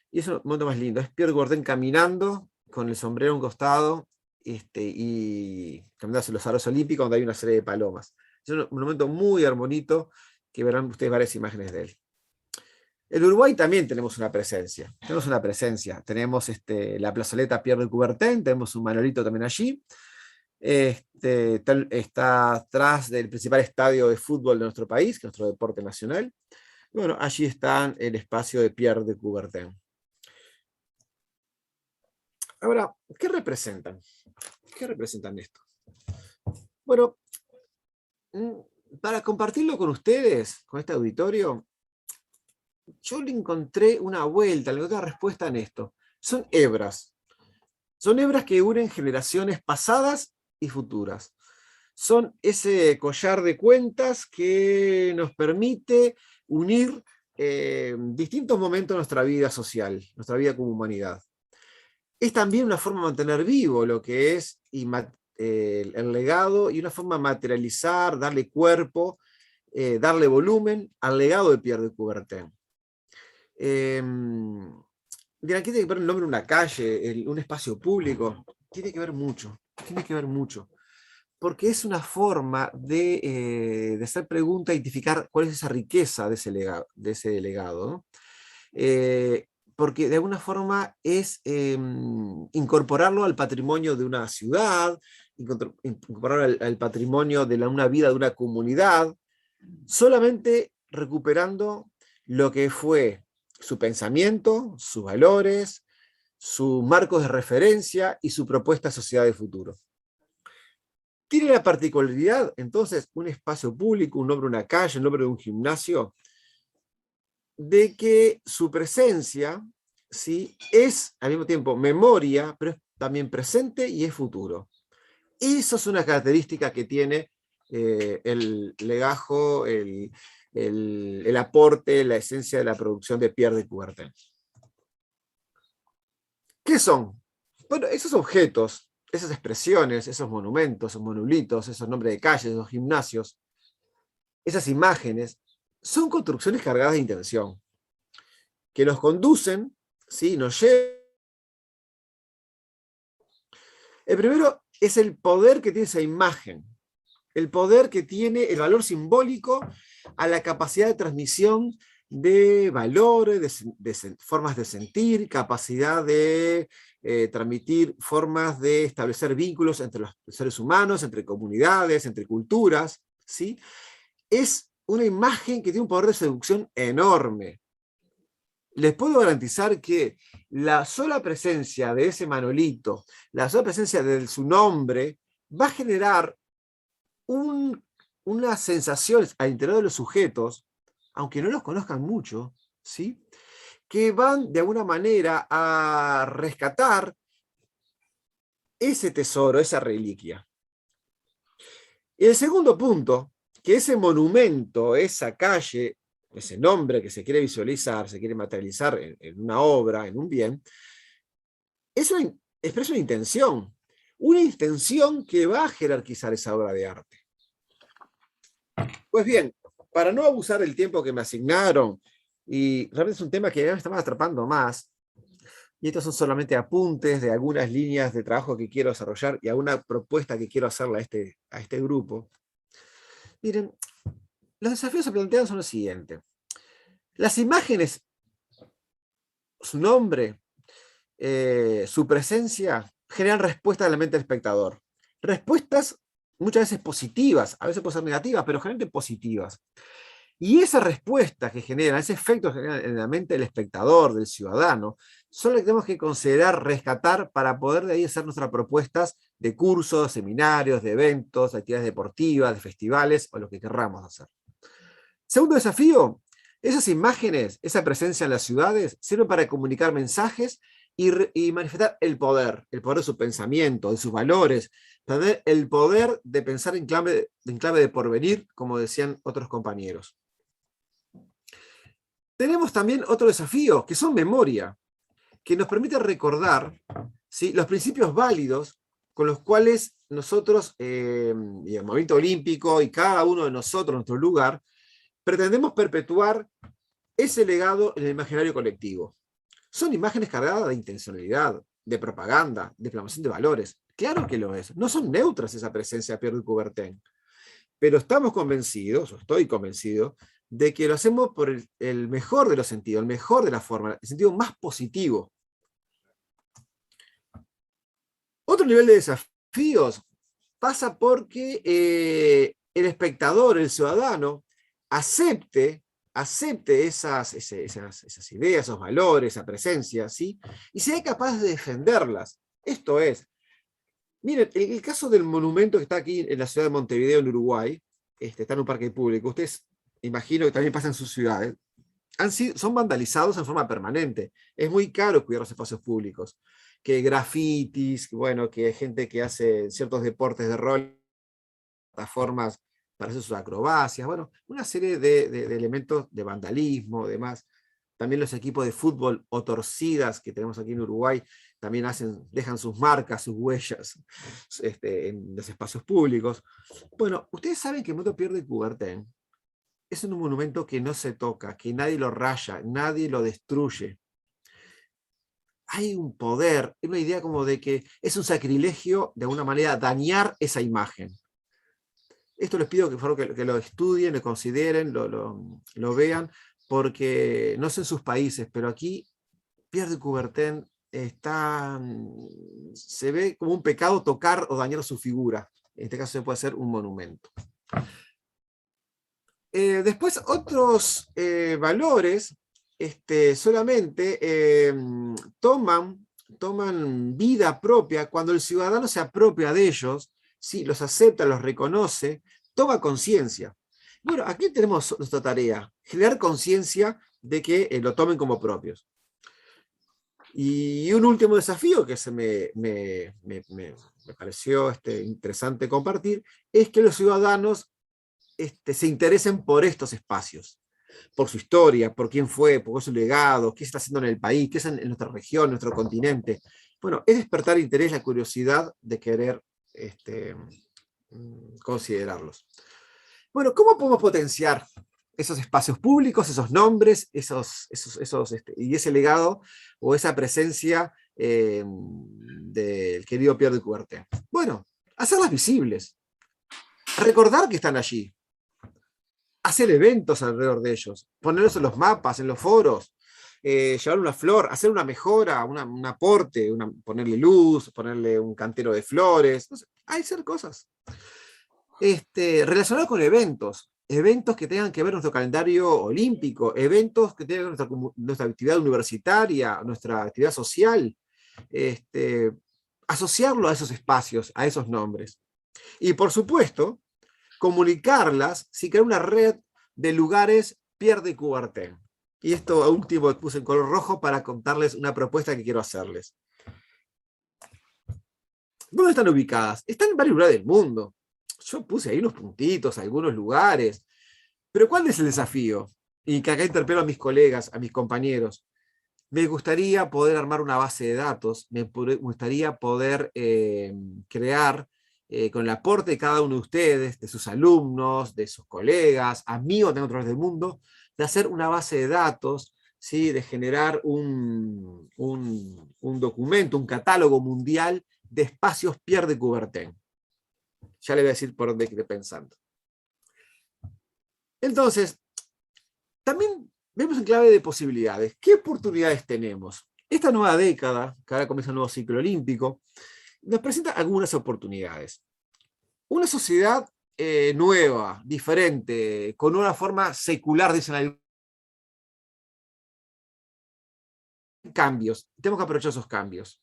Y es un momento más lindo. Es Pierre de Coubertin caminando, con el sombrero a un costado, y caminando hacia los aros olímpicos, donde hay una serie de palomas. Es un monumento muy bonito, que verán ustedes varias imágenes de él. En Uruguay también tenemos una presencia. Tenemos la plazoleta Pierre de Coubertin, tenemos un monolito también allí. Está atrás del principal estadio de fútbol de nuestro país, que es nuestro deporte nacional. Y bueno, allí está el espacio de Pierre de Coubertin. Ahora, ¿qué representan? ¿Qué representan esto? Bueno, para compartirlo con ustedes, con este auditorio, yo le encontré una vuelta, le encontré una respuesta en esto. Son hebras. Son hebras que unen generaciones pasadas y futuras. Son ese collar de cuentas que nos permite unir distintos momentos de nuestra vida social, nuestra vida como humanidad. Es también una forma de mantener vivo lo que es el legado y una forma de materializar, darle cuerpo, darle volumen al legado de Pierre de Coubertin. Dirán, ¿qué tiene que ver el nombre de una calle, un espacio público? Tiene que ver mucho, porque es una forma de hacer pregunta, identificar cuál es esa riqueza de ese legado, ¿no? Porque de alguna forma es incorporarlo al patrimonio de una ciudad, incorporarlo al patrimonio de una vida de una comunidad, solamente recuperando lo que fue su pensamiento, sus valores, sus marcos de referencia y su propuesta de sociedad de futuro. Tiene la particularidad, entonces, un espacio público, un nombre de una calle, un nombre de un gimnasio, de que su presencia, ¿sí?, es al mismo tiempo memoria, pero es también presente y es futuro. Eso es una característica que tiene el legajo, el aporte, la esencia de la producción de Pierre de Coubertin. ¿Qué son? Bueno, esos objetos, esas expresiones, esos monumentos, esos monolitos, esos nombres de calles, esos gimnasios, esas imágenes, son construcciones cargadas de intención, que nos conducen, ¿sí?, nos llevan. El primero es el poder que tiene esa imagen, el poder que tiene el valor simbólico a la capacidad de transmisión de valores, de formas de sentir, capacidad de transmitir formas de establecer vínculos entre los seres humanos, entre comunidades, entre culturas, ¿sí? Es una imagen que tiene un poder de seducción enorme. Les puedo garantizar que la sola presencia de ese manolito, la sola presencia de su nombre, va a generar unas sensaciones al interior de los sujetos, aunque no los conozcan mucho, ¿sí?, que van de alguna manera a rescatar ese tesoro, esa reliquia. Y el segundo punto, que ese monumento, esa calle, ese nombre que se quiere visualizar, se quiere materializar en una obra, en un bien, expresa una intención que va a jerarquizar esa obra de arte. Pues bien, para no abusar del tiempo que me asignaron, y realmente es un tema que ya me estaba atrapando más, y estos son solamente apuntes de algunas líneas de trabajo que quiero desarrollar y alguna propuesta que quiero hacerle a este grupo. Miren, los desafíos que se plantean son los siguientes. Las imágenes, su nombre, su presencia, generan respuestas en la mente del espectador. Respuestas muchas veces positivas, a veces pueden ser negativas, pero generalmente positivas. Y esa respuesta que generan, ese efecto que generan en la mente del espectador, del ciudadano, son las que tenemos que considerar, rescatar, para poder de ahí hacer nuestras propuestas de cursos, seminarios, de eventos, de actividades deportivas, de festivales, o lo que querramos hacer. Segundo desafío, esas imágenes, esa presencia en las ciudades, sirven para comunicar mensajes y manifestar el poder de su pensamiento, de sus valores, tener el poder de pensar en clave de porvenir, como decían otros compañeros. Tenemos también otro desafío, que son memoria, que nos permite recordar, ¿sí?, los principios válidos con los cuales nosotros, y el movimiento olímpico, y cada uno de nosotros, en nuestro lugar, pretendemos perpetuar ese legado en el imaginario colectivo. Son imágenes cargadas de intencionalidad, de propaganda, de proclamación de valores. Claro que lo es. No son neutras esa presencia de Pierre de Coubertin. Pero estamos convencidos, o estoy convencido, de que lo hacemos por el mejor de los sentidos, el mejor de la forma, el sentido más positivo. Otro nivel de desafíos pasa porque el espectador, el ciudadano, acepte esas ideas, esos valores, esa presencia, ¿sí?, y sea capaz de defenderlas, Esto es, miren, el caso del monumento que está aquí en la ciudad de Montevideo, en Uruguay, está en un parque público, ustedes imagino que también pasa en sus ciudades, son vandalizados en forma permanente. Es muy caro cuidar los espacios públicos. Que grafitis, bueno, que hay gente que hace ciertos deportes de rol, plataformas para hacer sus acrobacias, bueno, una serie de elementos de vandalismo, demás. También los equipos de fútbol o torcidas que tenemos aquí en Uruguay también dejan sus marcas, sus huellas en los espacios públicos. Bueno, ustedes saben que el monumento Pierre de Coubertin es un monumento que no se toca, que nadie lo raya, nadie lo destruye. Hay un poder, una idea como de que es un sacrilegio de alguna manera dañar esa imagen. Esto les pido que lo estudien, lo consideren, lo vean, porque no sé en sus países, pero aquí Pierre de Coubertin se ve como un pecado tocar o dañar su figura. En este caso se puede hacer un monumento. Después otros valores solamente toman vida propia cuando el ciudadano se apropia de ellos, ¿sí? Los acepta, los reconoce, toma conciencia. Bueno, aquí tenemos nuestra tarea, generar conciencia de que lo tomen como propios. Y un último desafío que me pareció interesante compartir, es que los ciudadanos se interesen por estos espacios, por su historia, por quién fue, por su legado, qué se está haciendo en el país, qué es en nuestra región, en nuestro continente. Bueno, es despertar interés, la curiosidad de querer considerarlos. Bueno, ¿cómo podemos potenciar esos espacios públicos, esos nombres, y ese legado o esa presencia del querido Pierre de Coubertin? Bueno, hacerlas visibles, recordar que están allí, hacer eventos alrededor de ellos, ponerlos en los mapas, en los foros, llevar una flor, hacer una mejora, un aporte, ponerle luz, ponerle un cantero de flores, no sé, hay que hacer cosas. Relacionado con eventos que tengan que ver nuestro calendario olímpico, eventos que tengan que ver nuestra actividad universitaria, nuestra actividad social, asociarlo a esos espacios, a esos nombres. Y por supuesto, comunicarlas, si crear una red de lugares Pierre de Coubertin. Y esto último puse en color rojo para contarles una propuesta que quiero hacerles. ¿Dónde están ubicadas? Están en varios lugares del mundo. Yo puse ahí unos puntitos, algunos lugares. Pero ¿cuál es el desafío? Y que acá interpelo a mis colegas, a mis compañeros. Me gustaría poder armar una base de datos, me gustaría poder crear, con el aporte de cada uno de ustedes, de sus alumnos, de sus colegas, amigos de otros del mundo, de hacer una base de datos, ¿sí? De generar un documento, un catálogo mundial de espacios Pierre de Coubertin. Ya le voy a decir por dónde quedé pensando. Entonces, también vemos en clave de posibilidades. ¿Qué oportunidades tenemos? Esta nueva década, que ahora comienza el nuevo ciclo olímpico, nos presenta algunas oportunidades. Una sociedad nueva, diferente, con una forma secular, dicen algunos, cambios. Tenemos que aprovechar esos cambios.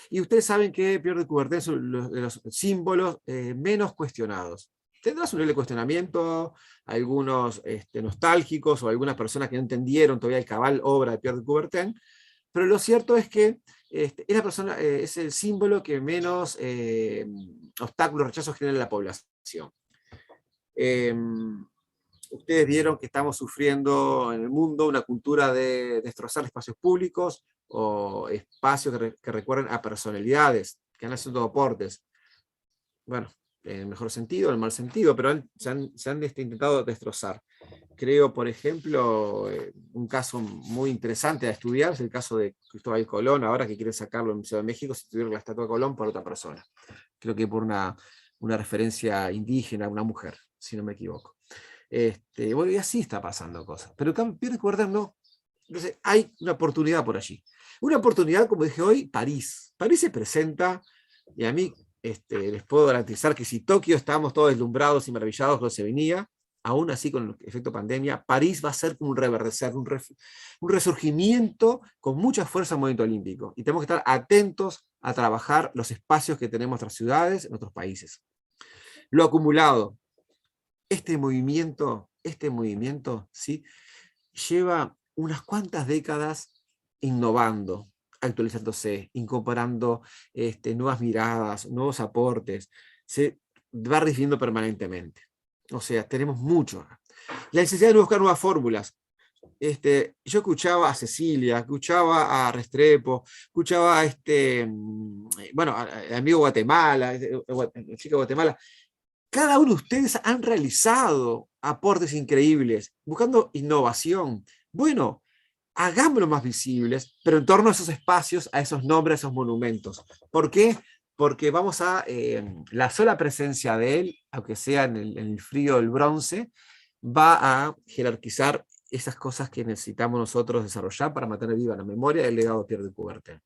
Y ustedes saben que Pierre de Coubertin es uno de los símbolos menos cuestionados. Tendrá su nivel de cuestionamiento, algunos nostálgicos o algunas personas que no entendieron todavía el cabal obra de Pierre de Coubertin, pero lo cierto es que es el símbolo que menos obstáculos, rechazos genera en la población. Ustedes vieron que estamos sufriendo en el mundo una cultura de destrozar espacios públicos o espacios que recuerden a personalidades que han hecho aportes. Bueno, en el mejor sentido, en el mal sentido, pero se han intentado destrozar. Creo, por ejemplo, un caso muy interesante a estudiar es el caso de Cristóbal Colón, ahora que quieren sacarlo en el Museo de México, sustituir la estatua de Colón por otra persona. Creo que por una referencia indígena, una mujer, si no me equivoco. Bueno, y así está pasando cosas. Pero Pierre de Coubertin no. Entonces hay una oportunidad por allí. Una oportunidad, como dije hoy, París. París se presenta, y a mí les puedo garantizar que si Tokio estábamos todos deslumbrados y maravillados con lo que se venía, aún así con el efecto pandemia, París va a ser como un reverdecer, un resurgimiento con mucha fuerza al movimiento olímpico. Y tenemos que estar atentos a trabajar los espacios que tenemos en nuestras ciudades, en otros países. Lo acumulado, este movimiento, ¿sí?, lleva unas cuantas décadas innovando, actualizándose, incorporando nuevas miradas, nuevos aportes, se va redefiniendo permanentemente. O sea, tenemos mucho. La necesidad de buscar nuevas fórmulas. Yo escuchaba a Cecilia, escuchaba a Restrepo, escuchaba a bueno, al amigo Guatemala, el chico de Guatemala. Cada uno de ustedes han realizado aportes increíbles, buscando innovación. Bueno, hagámoslo más visibles, pero en torno a esos espacios, a esos nombres, a esos monumentos. ¿Por qué? Porque vamos a, la sola presencia de él, aunque sea en el frío del bronce, va a jerarquizar esas cosas que necesitamos nosotros desarrollar para mantener viva la memoria del legado de Pierre de Coubertin.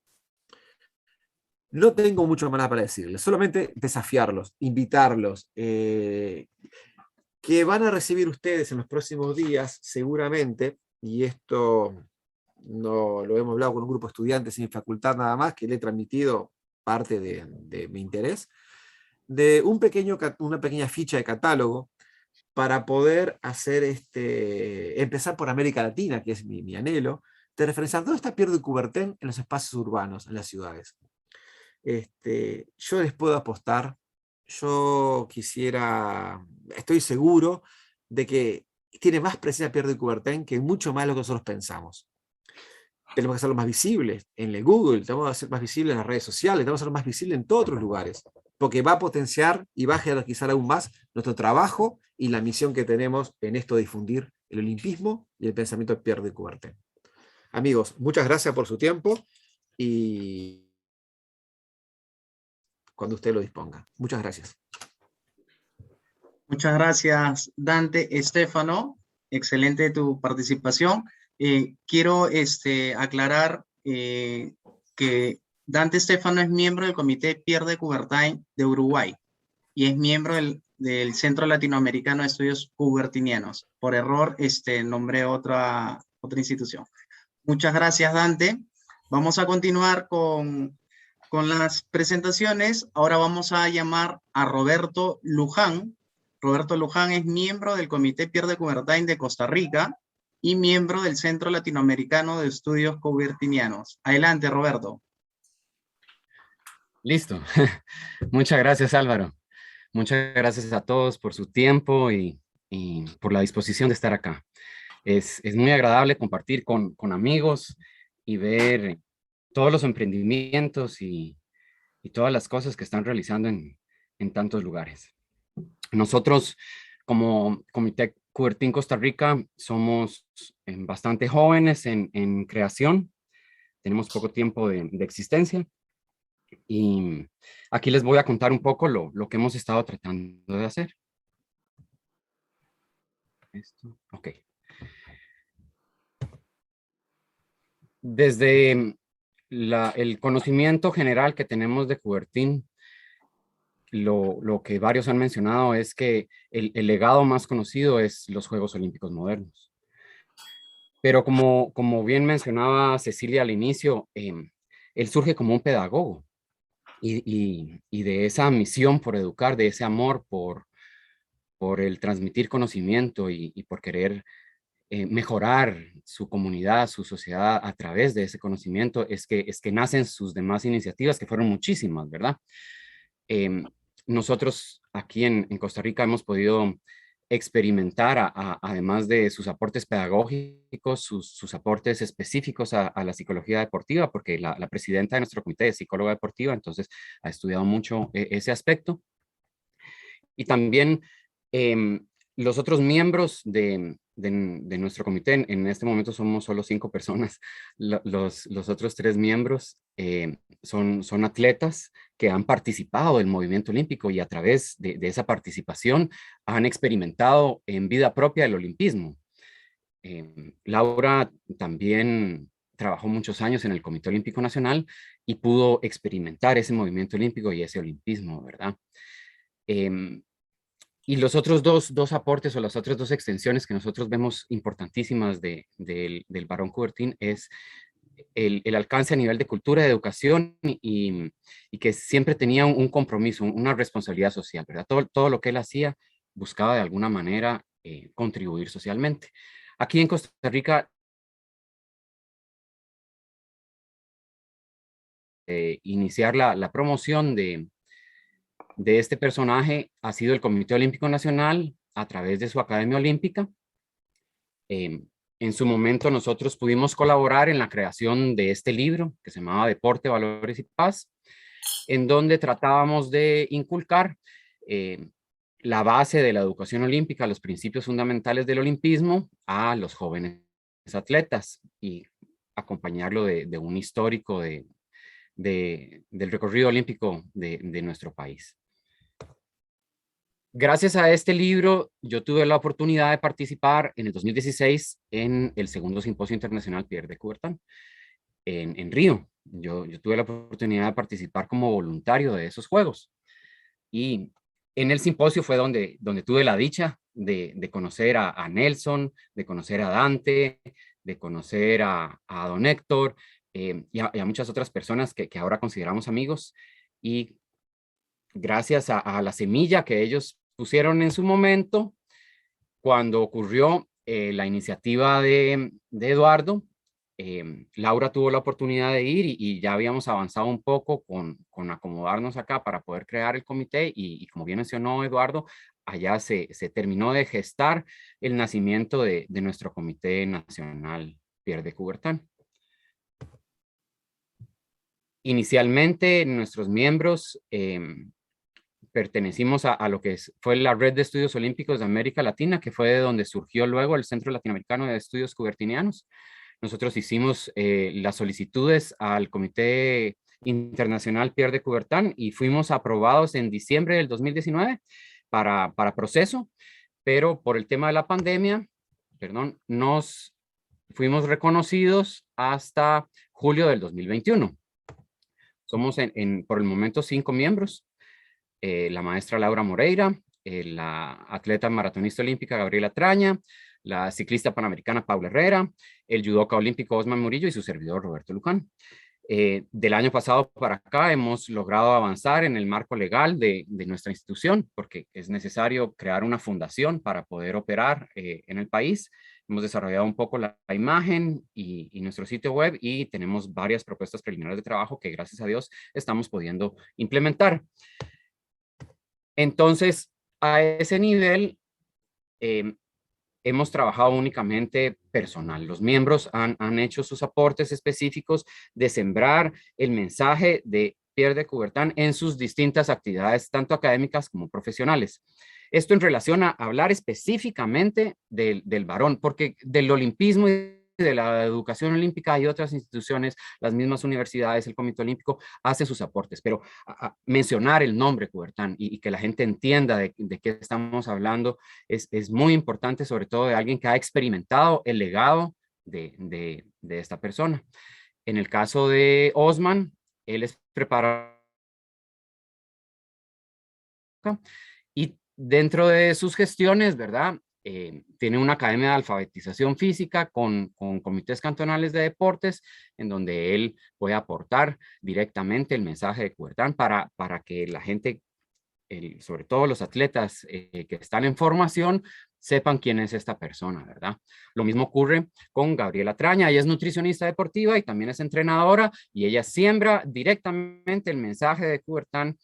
No tengo mucho más para decirles, solamente desafiarlos, invitarlos, que van a recibir ustedes en los próximos días, seguramente, y esto no lo hemos hablado con un grupo de estudiantes sin facultad nada más, que le he transmitido parte de mi interés, de una pequeña ficha de catálogo para poder hacer empezar por América Latina, que es mi anhelo, de referenciar dónde está Pierre de Coubertin en los espacios urbanos, en las ciudades. Yo les puedo apostar, estoy seguro de que tiene más presencia Pierre de Coubertin que mucho más de lo que nosotros pensamos. Tenemos que hacerlo más visible en el Google, tenemos que hacer más visible en las redes sociales, tenemos que hacerlo más visible en todos otros lugares, porque va a potenciar y va a jerarquizar aún más nuestro trabajo y la misión que tenemos en esto de difundir el olimpismo y el pensamiento de Pierre de Coubertin. Amigos, muchas gracias por su tiempo y cuando usted lo disponga. Muchas gracias. Muchas gracias, Dante. Estefano, excelente tu participación. Quiero aclarar que Dante Estefano es miembro del Comité Pierre de Coubertin de Uruguay y es miembro del Centro Latinoamericano de Estudios Coubertinianos. Por error, nombré otra institución. Muchas gracias, Dante. Vamos a continuar con las presentaciones. Ahora vamos a llamar a Roberto Luján. Roberto Luján es miembro del Comité Pierre de Coubertin de Costa Rica y miembro del Centro Latinoamericano de Estudios Coubertinianos. Adelante, Roberto. Listo. Muchas gracias, Álvaro. Muchas gracias a todos por su tiempo y por la disposición de estar acá. Es muy agradable compartir con amigos y ver todos los emprendimientos y todas las cosas que están realizando en tantos lugares. Nosotros, como Comité Coubertin Costa Rica, somos bastante jóvenes en creación. Tenemos poco tiempo de existencia. Y aquí les voy a contar un poco lo que hemos estado tratando de hacer. Ok. Desde el conocimiento general que tenemos de Coubertin, lo que varios han mencionado es que el legado más conocido es los Juegos Olímpicos modernos. Pero como bien mencionaba Cecilia al inicio, él surge como un pedagogo. Y de esa misión por educar, de ese amor por el transmitir conocimiento y por querer mejorar su comunidad, su sociedad a través de ese conocimiento, es que nacen sus demás iniciativas, que fueron muchísimas, ¿verdad? Nosotros aquí en Costa Rica hemos podido experimentar, además de sus aportes pedagógicos, sus aportes específicos a la psicología deportiva, porque la presidenta de nuestro comité es psicóloga deportiva, entonces ha estudiado mucho ese aspecto. Y también los otros miembros de nuestro comité, en este momento somos solo 5 personas, los otros 3 miembros son atletas que han participado del movimiento olímpico y a través de esa participación han experimentado en vida propia el olimpismo. Laura también trabajó muchos años en el Comité Olímpico Nacional y pudo experimentar ese movimiento olímpico y ese olimpismo, ¿verdad? Y los otros dos aportes o las otras 2 extensiones que nosotros vemos importantísimas del Barón Coubertin es el alcance a nivel de cultura, de educación y que siempre tenía un compromiso, una responsabilidad social, ¿verdad? Todo lo que él hacía buscaba de alguna manera contribuir socialmente. Aquí en Costa Rica, iniciar la promoción de este personaje ha sido el Comité Olímpico Nacional a través de su Academia Olímpica. En su momento nosotros pudimos colaborar en la creación de este libro que se llamaba Deporte, Valores y Paz, en donde tratábamos de inculcar la base de la educación olímpica, los principios fundamentales del olimpismo a los jóvenes atletas y acompañarlo de un histórico del recorrido olímpico de nuestro país. Gracias a este libro, yo tuve la oportunidad de participar en el 2016 en el segundo Simposio Internacional Pierre de Coubertin en Río. Yo tuve la oportunidad de participar como voluntario de esos Juegos. Y en el simposio fue donde tuve la dicha de conocer a Nelson, de conocer a Dante, de conocer a Don Héctor y a muchas otras personas que ahora consideramos amigos. Y gracias a la semilla que ellos pusieron en su momento, cuando ocurrió la iniciativa de Eduardo, Laura tuvo la oportunidad de ir y ya habíamos avanzado un poco con acomodarnos acá para poder crear el comité y como bien mencionó Eduardo, allá se terminó de gestar el nacimiento de nuestro Comité Nacional Pierre de Coubertin. Inicialmente nuestros miembros pertenecimos a lo que fue la Red de Estudios Olímpicos de América Latina, que fue de donde surgió luego el Centro Latinoamericano de Estudios Coubertinianos. Nosotros hicimos las solicitudes al Comité Internacional Pierre de Coubertin y fuimos aprobados en diciembre del 2019 para proceso, pero por el tema de la pandemia, nos fuimos reconocidos hasta julio del 2021. Somos por el momento 5 miembros. La maestra Laura Moreira, la atleta maratonista olímpica Gabriela Traña, la ciclista panamericana Paula Herrera, el judoka olímpico Osman Murillo y su servidor Roberto Luján. Del año pasado para acá hemos logrado avanzar en el marco legal de nuestra institución porque es necesario crear una fundación para poder operar en el país. Hemos desarrollado un poco la imagen y nuestro sitio web y tenemos varias propuestas preliminares de trabajo que gracias a Dios estamos pudiendo implementar. Entonces, a ese nivel, hemos trabajado únicamente personal. Los miembros han hecho sus aportes específicos de sembrar el mensaje de Pierre de Coubertin en sus distintas actividades, tanto académicas como profesionales. Esto en relación a hablar específicamente del varón, porque del olimpismo y de la educación olímpica hay otras instituciones, las mismas universidades, el Comité Olímpico, hacen sus aportes, pero mencionar el nombre Coubertin y que la gente entienda de qué estamos hablando es muy importante, sobre todo de alguien que ha experimentado el legado de esta persona. En el caso de Osman, él es preparador y dentro de sus gestiones, ¿verdad? Tiene una academia de alfabetización física con comités cantonales de deportes en donde él puede aportar directamente el mensaje de Coubertin para que la gente, sobre todo los atletas que están en formación, sepan quién es esta persona, ¿verdad? Lo mismo ocurre con Gabriela Traña, ella es nutricionista deportiva y también es entrenadora y ella siembra directamente el mensaje de Coubertin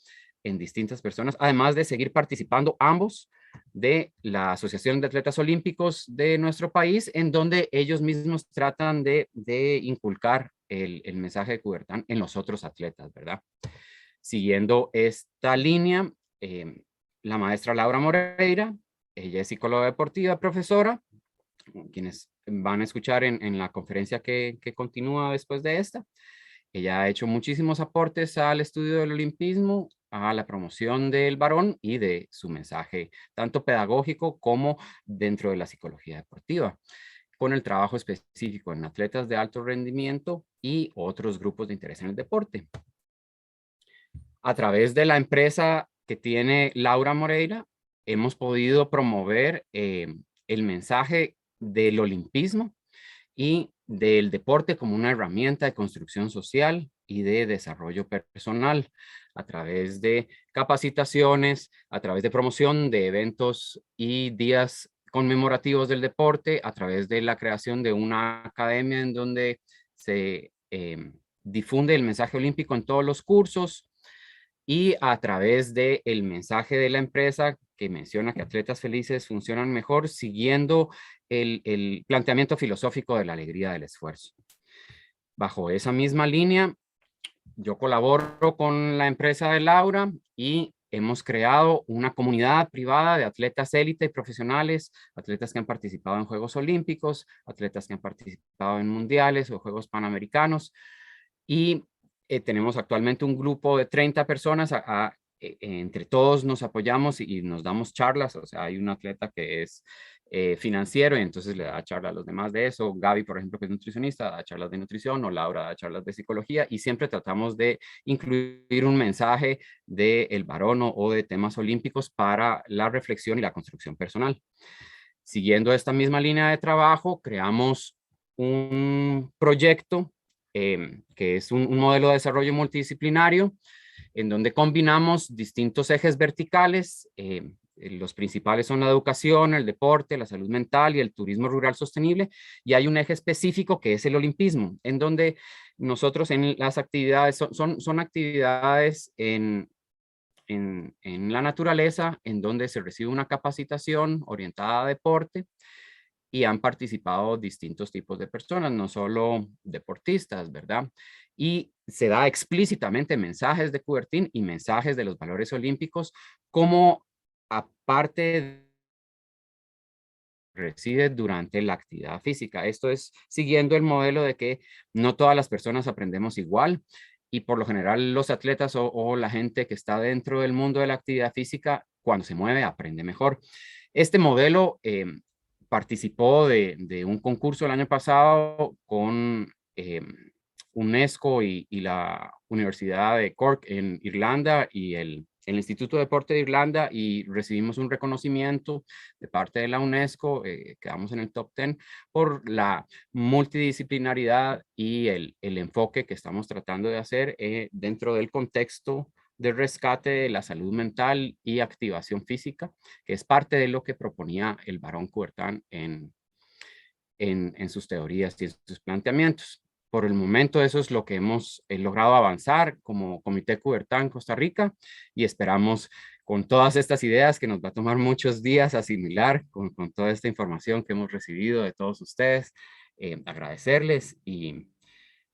en distintas personas, además de seguir participando ambos de la Asociación de Atletas Olímpicos de nuestro país, en donde ellos mismos tratan de inculcar el mensaje de Coubertin en los otros atletas, ¿verdad? Siguiendo esta línea, la maestra Laura Moreira, ella es psicóloga deportiva, profesora, quienes van a escuchar en la conferencia que continúa después de esta. Ella ha hecho muchísimos aportes al estudio del olimpismo, a la promoción del varón y de su mensaje, tanto pedagógico como dentro de la psicología deportiva, con el trabajo específico en atletas de alto rendimiento y otros grupos de interés en el deporte. A través de la empresa que tiene Laura Moreira, hemos podido promover el mensaje del olimpismo y del deporte como una herramienta de construcción social y de desarrollo personal a través de capacitaciones, a través de promoción de eventos y días conmemorativos del deporte, a través de la creación de una academia en donde se difunde el mensaje olímpico en todos los cursos, y a través del mensaje de la empresa que menciona que atletas felices funcionan mejor, siguiendo el planteamiento filosófico de la alegría del esfuerzo. Bajo esa misma línea, yo colaboro con la empresa de Laura y hemos creado una comunidad privada de atletas élite y profesionales, atletas que han participado en Juegos Olímpicos, atletas que han participado en mundiales o Juegos Panamericanos, y tenemos actualmente un grupo de 30 personas. Entre todos nos apoyamos y nos damos charlas. O sea, hay un atleta que es financiero y entonces le da charlas a los demás de eso. Gaby, por ejemplo, que es nutricionista, da charlas de nutrición, o Laura da charlas de psicología, y siempre tratamos de incluir un mensaje del varón o de temas olímpicos para la reflexión y la construcción personal. Siguiendo esta misma línea de trabajo, creamos un proyecto que es un modelo de desarrollo multidisciplinario en donde combinamos distintos ejes verticales. Los principales son la educación, el deporte, la salud mental y el turismo rural sostenible. Y hay un eje específico que es el olimpismo, en donde nosotros en las actividades, son actividades en la naturaleza, en donde se recibe una capacitación orientada a deporte, y han participado distintos tipos de personas, no solo deportistas, ¿verdad? Y se da explícitamente mensajes de Coubertin y mensajes de los valores olímpicos como aparte reside durante la actividad física. Esto es siguiendo el modelo de que no todas las personas aprendemos igual, y por lo general los atletas o la gente que está dentro del mundo de la actividad física, cuando se mueve, aprende mejor. Este modelo participó de un concurso el año pasado con UNESCO y la Universidad de Cork en Irlanda y el Instituto de Deporte de Irlanda, y recibimos un reconocimiento de parte de la UNESCO, quedamos en el top 10 por la multidisciplinaridad y el enfoque que estamos tratando de hacer dentro del contexto de rescate de la salud mental y activación física, que es parte de lo que proponía el barón Coubertin en sus teorías y en sus planteamientos. Por el momento eso es lo que hemos logrado avanzar como Comité Coubertin Costa Rica, y esperamos con todas estas ideas que nos va a tomar muchos días asimilar, con toda esta información que hemos recibido de todos ustedes, agradecerles y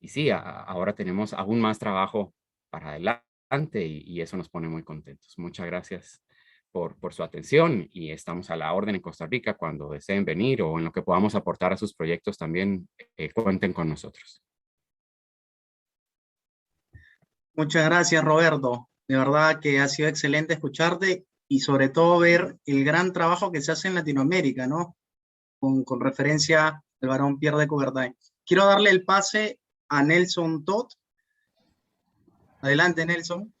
sí, ahora tenemos aún más trabajo para adelante y eso nos pone muy contentos. Muchas gracias por su atención, y estamos a la orden en Costa Rica cuando deseen venir o en lo que podamos aportar a sus proyectos también, cuenten con nosotros. Muchas gracias, Roberto. De verdad que ha sido excelente escucharte y sobre todo ver el gran trabajo que se hace en Latinoamérica, ¿no? Con referencia al varón Pierre de Coubertin. Quiero darle el pase a Nelson Todd. Adelante, Nelson.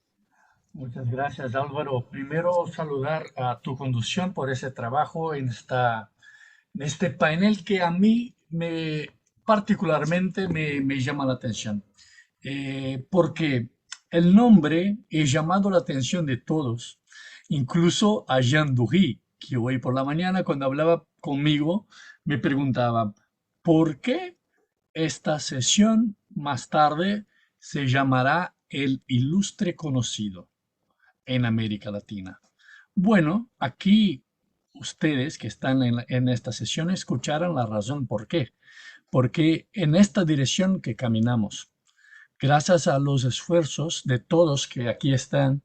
Muchas gracias, Álvaro. Primero, saludar a tu conducción por ese trabajo en este panel que a mí particularmente me llama la atención. Porque el nombre ha llamado la atención de todos, incluso a Jean Dury, que hoy por la mañana cuando hablaba conmigo me preguntaba, ¿por qué esta sesión más tarde se llamará el ilustre conocido en América Latina? Bueno, aquí ustedes que están en esta sesión escucharon la razón por qué. Porque en esta dirección que caminamos, gracias a los esfuerzos de todos que aquí están,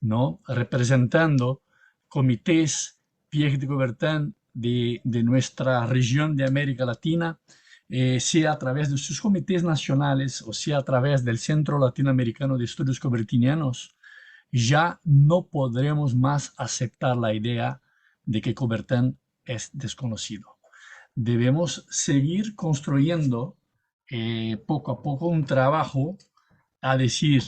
¿no?, representando comités Pierre de Coubertin de nuestra región de América Latina, sea a través de sus comités nacionales o sea a través del Centro Latinoamericano de Estudios Coubertinianos, ya no podremos más aceptar la idea de que Coubertin es desconocido. Debemos seguir construyendo poco a poco un trabajo a decir,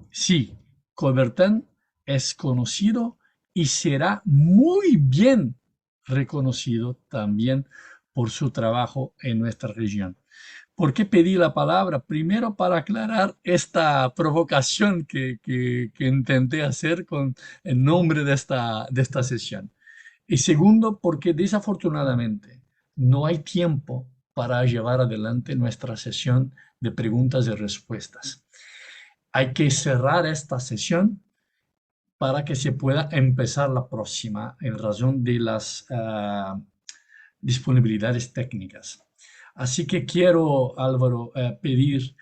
sí, Coubertin es conocido y será muy bien reconocido también por su trabajo en nuestra región. ¿Por qué pedí la palabra? Primero, para aclarar esta provocación que intenté hacer con el nombre de esta sesión. Y segundo, porque desafortunadamente no hay tiempo para llevar adelante nuestra sesión de preguntas y respuestas. Hay que cerrar esta sesión para que se pueda empezar la próxima en razón de las disponibilidades técnicas. Así que quiero, Álvaro, pedir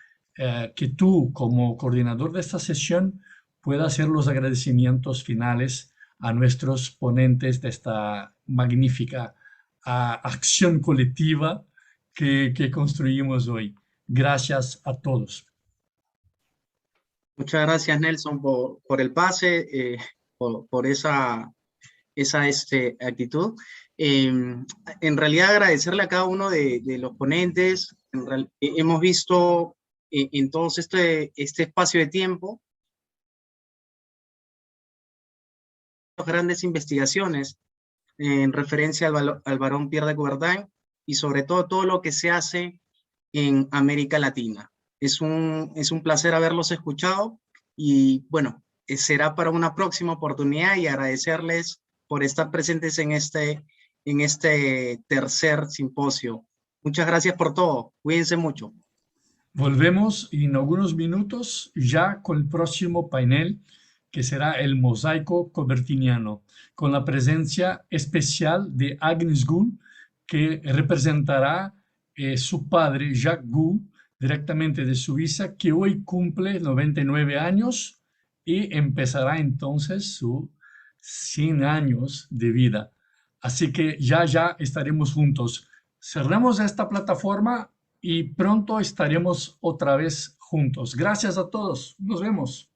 que tú, como coordinador de esta sesión, puedas hacer los agradecimientos finales a nuestros ponentes de esta magnífica acción colectiva que construimos hoy. Gracias a todos. Muchas gracias, Nelson, por el pase, por esa actitud. En realidad, agradecerle a cada uno de los ponentes. Hemos visto en todo este espacio de tiempo grandes investigaciones en referencia al varón Pierre de Coubertin y sobre todo lo que se hace en América Latina. Es un placer haberlos escuchado y bueno, será para una próxima oportunidad y agradecerles por estar presentes en este tercer simposio. Muchas gracias por todo. Cuídense mucho. Volvemos en algunos minutos ya con el próximo panel, que será el mosaico coubertiniano, con la presencia especial de Agnes Gould, que representará su padre, Jacques Gould, directamente de Suiza, que hoy cumple 99 años y empezará entonces sus 100 años de vida. Así que ya estaremos juntos. Cerramos esta plataforma y pronto estaremos otra vez juntos. Gracias a todos. Nos vemos.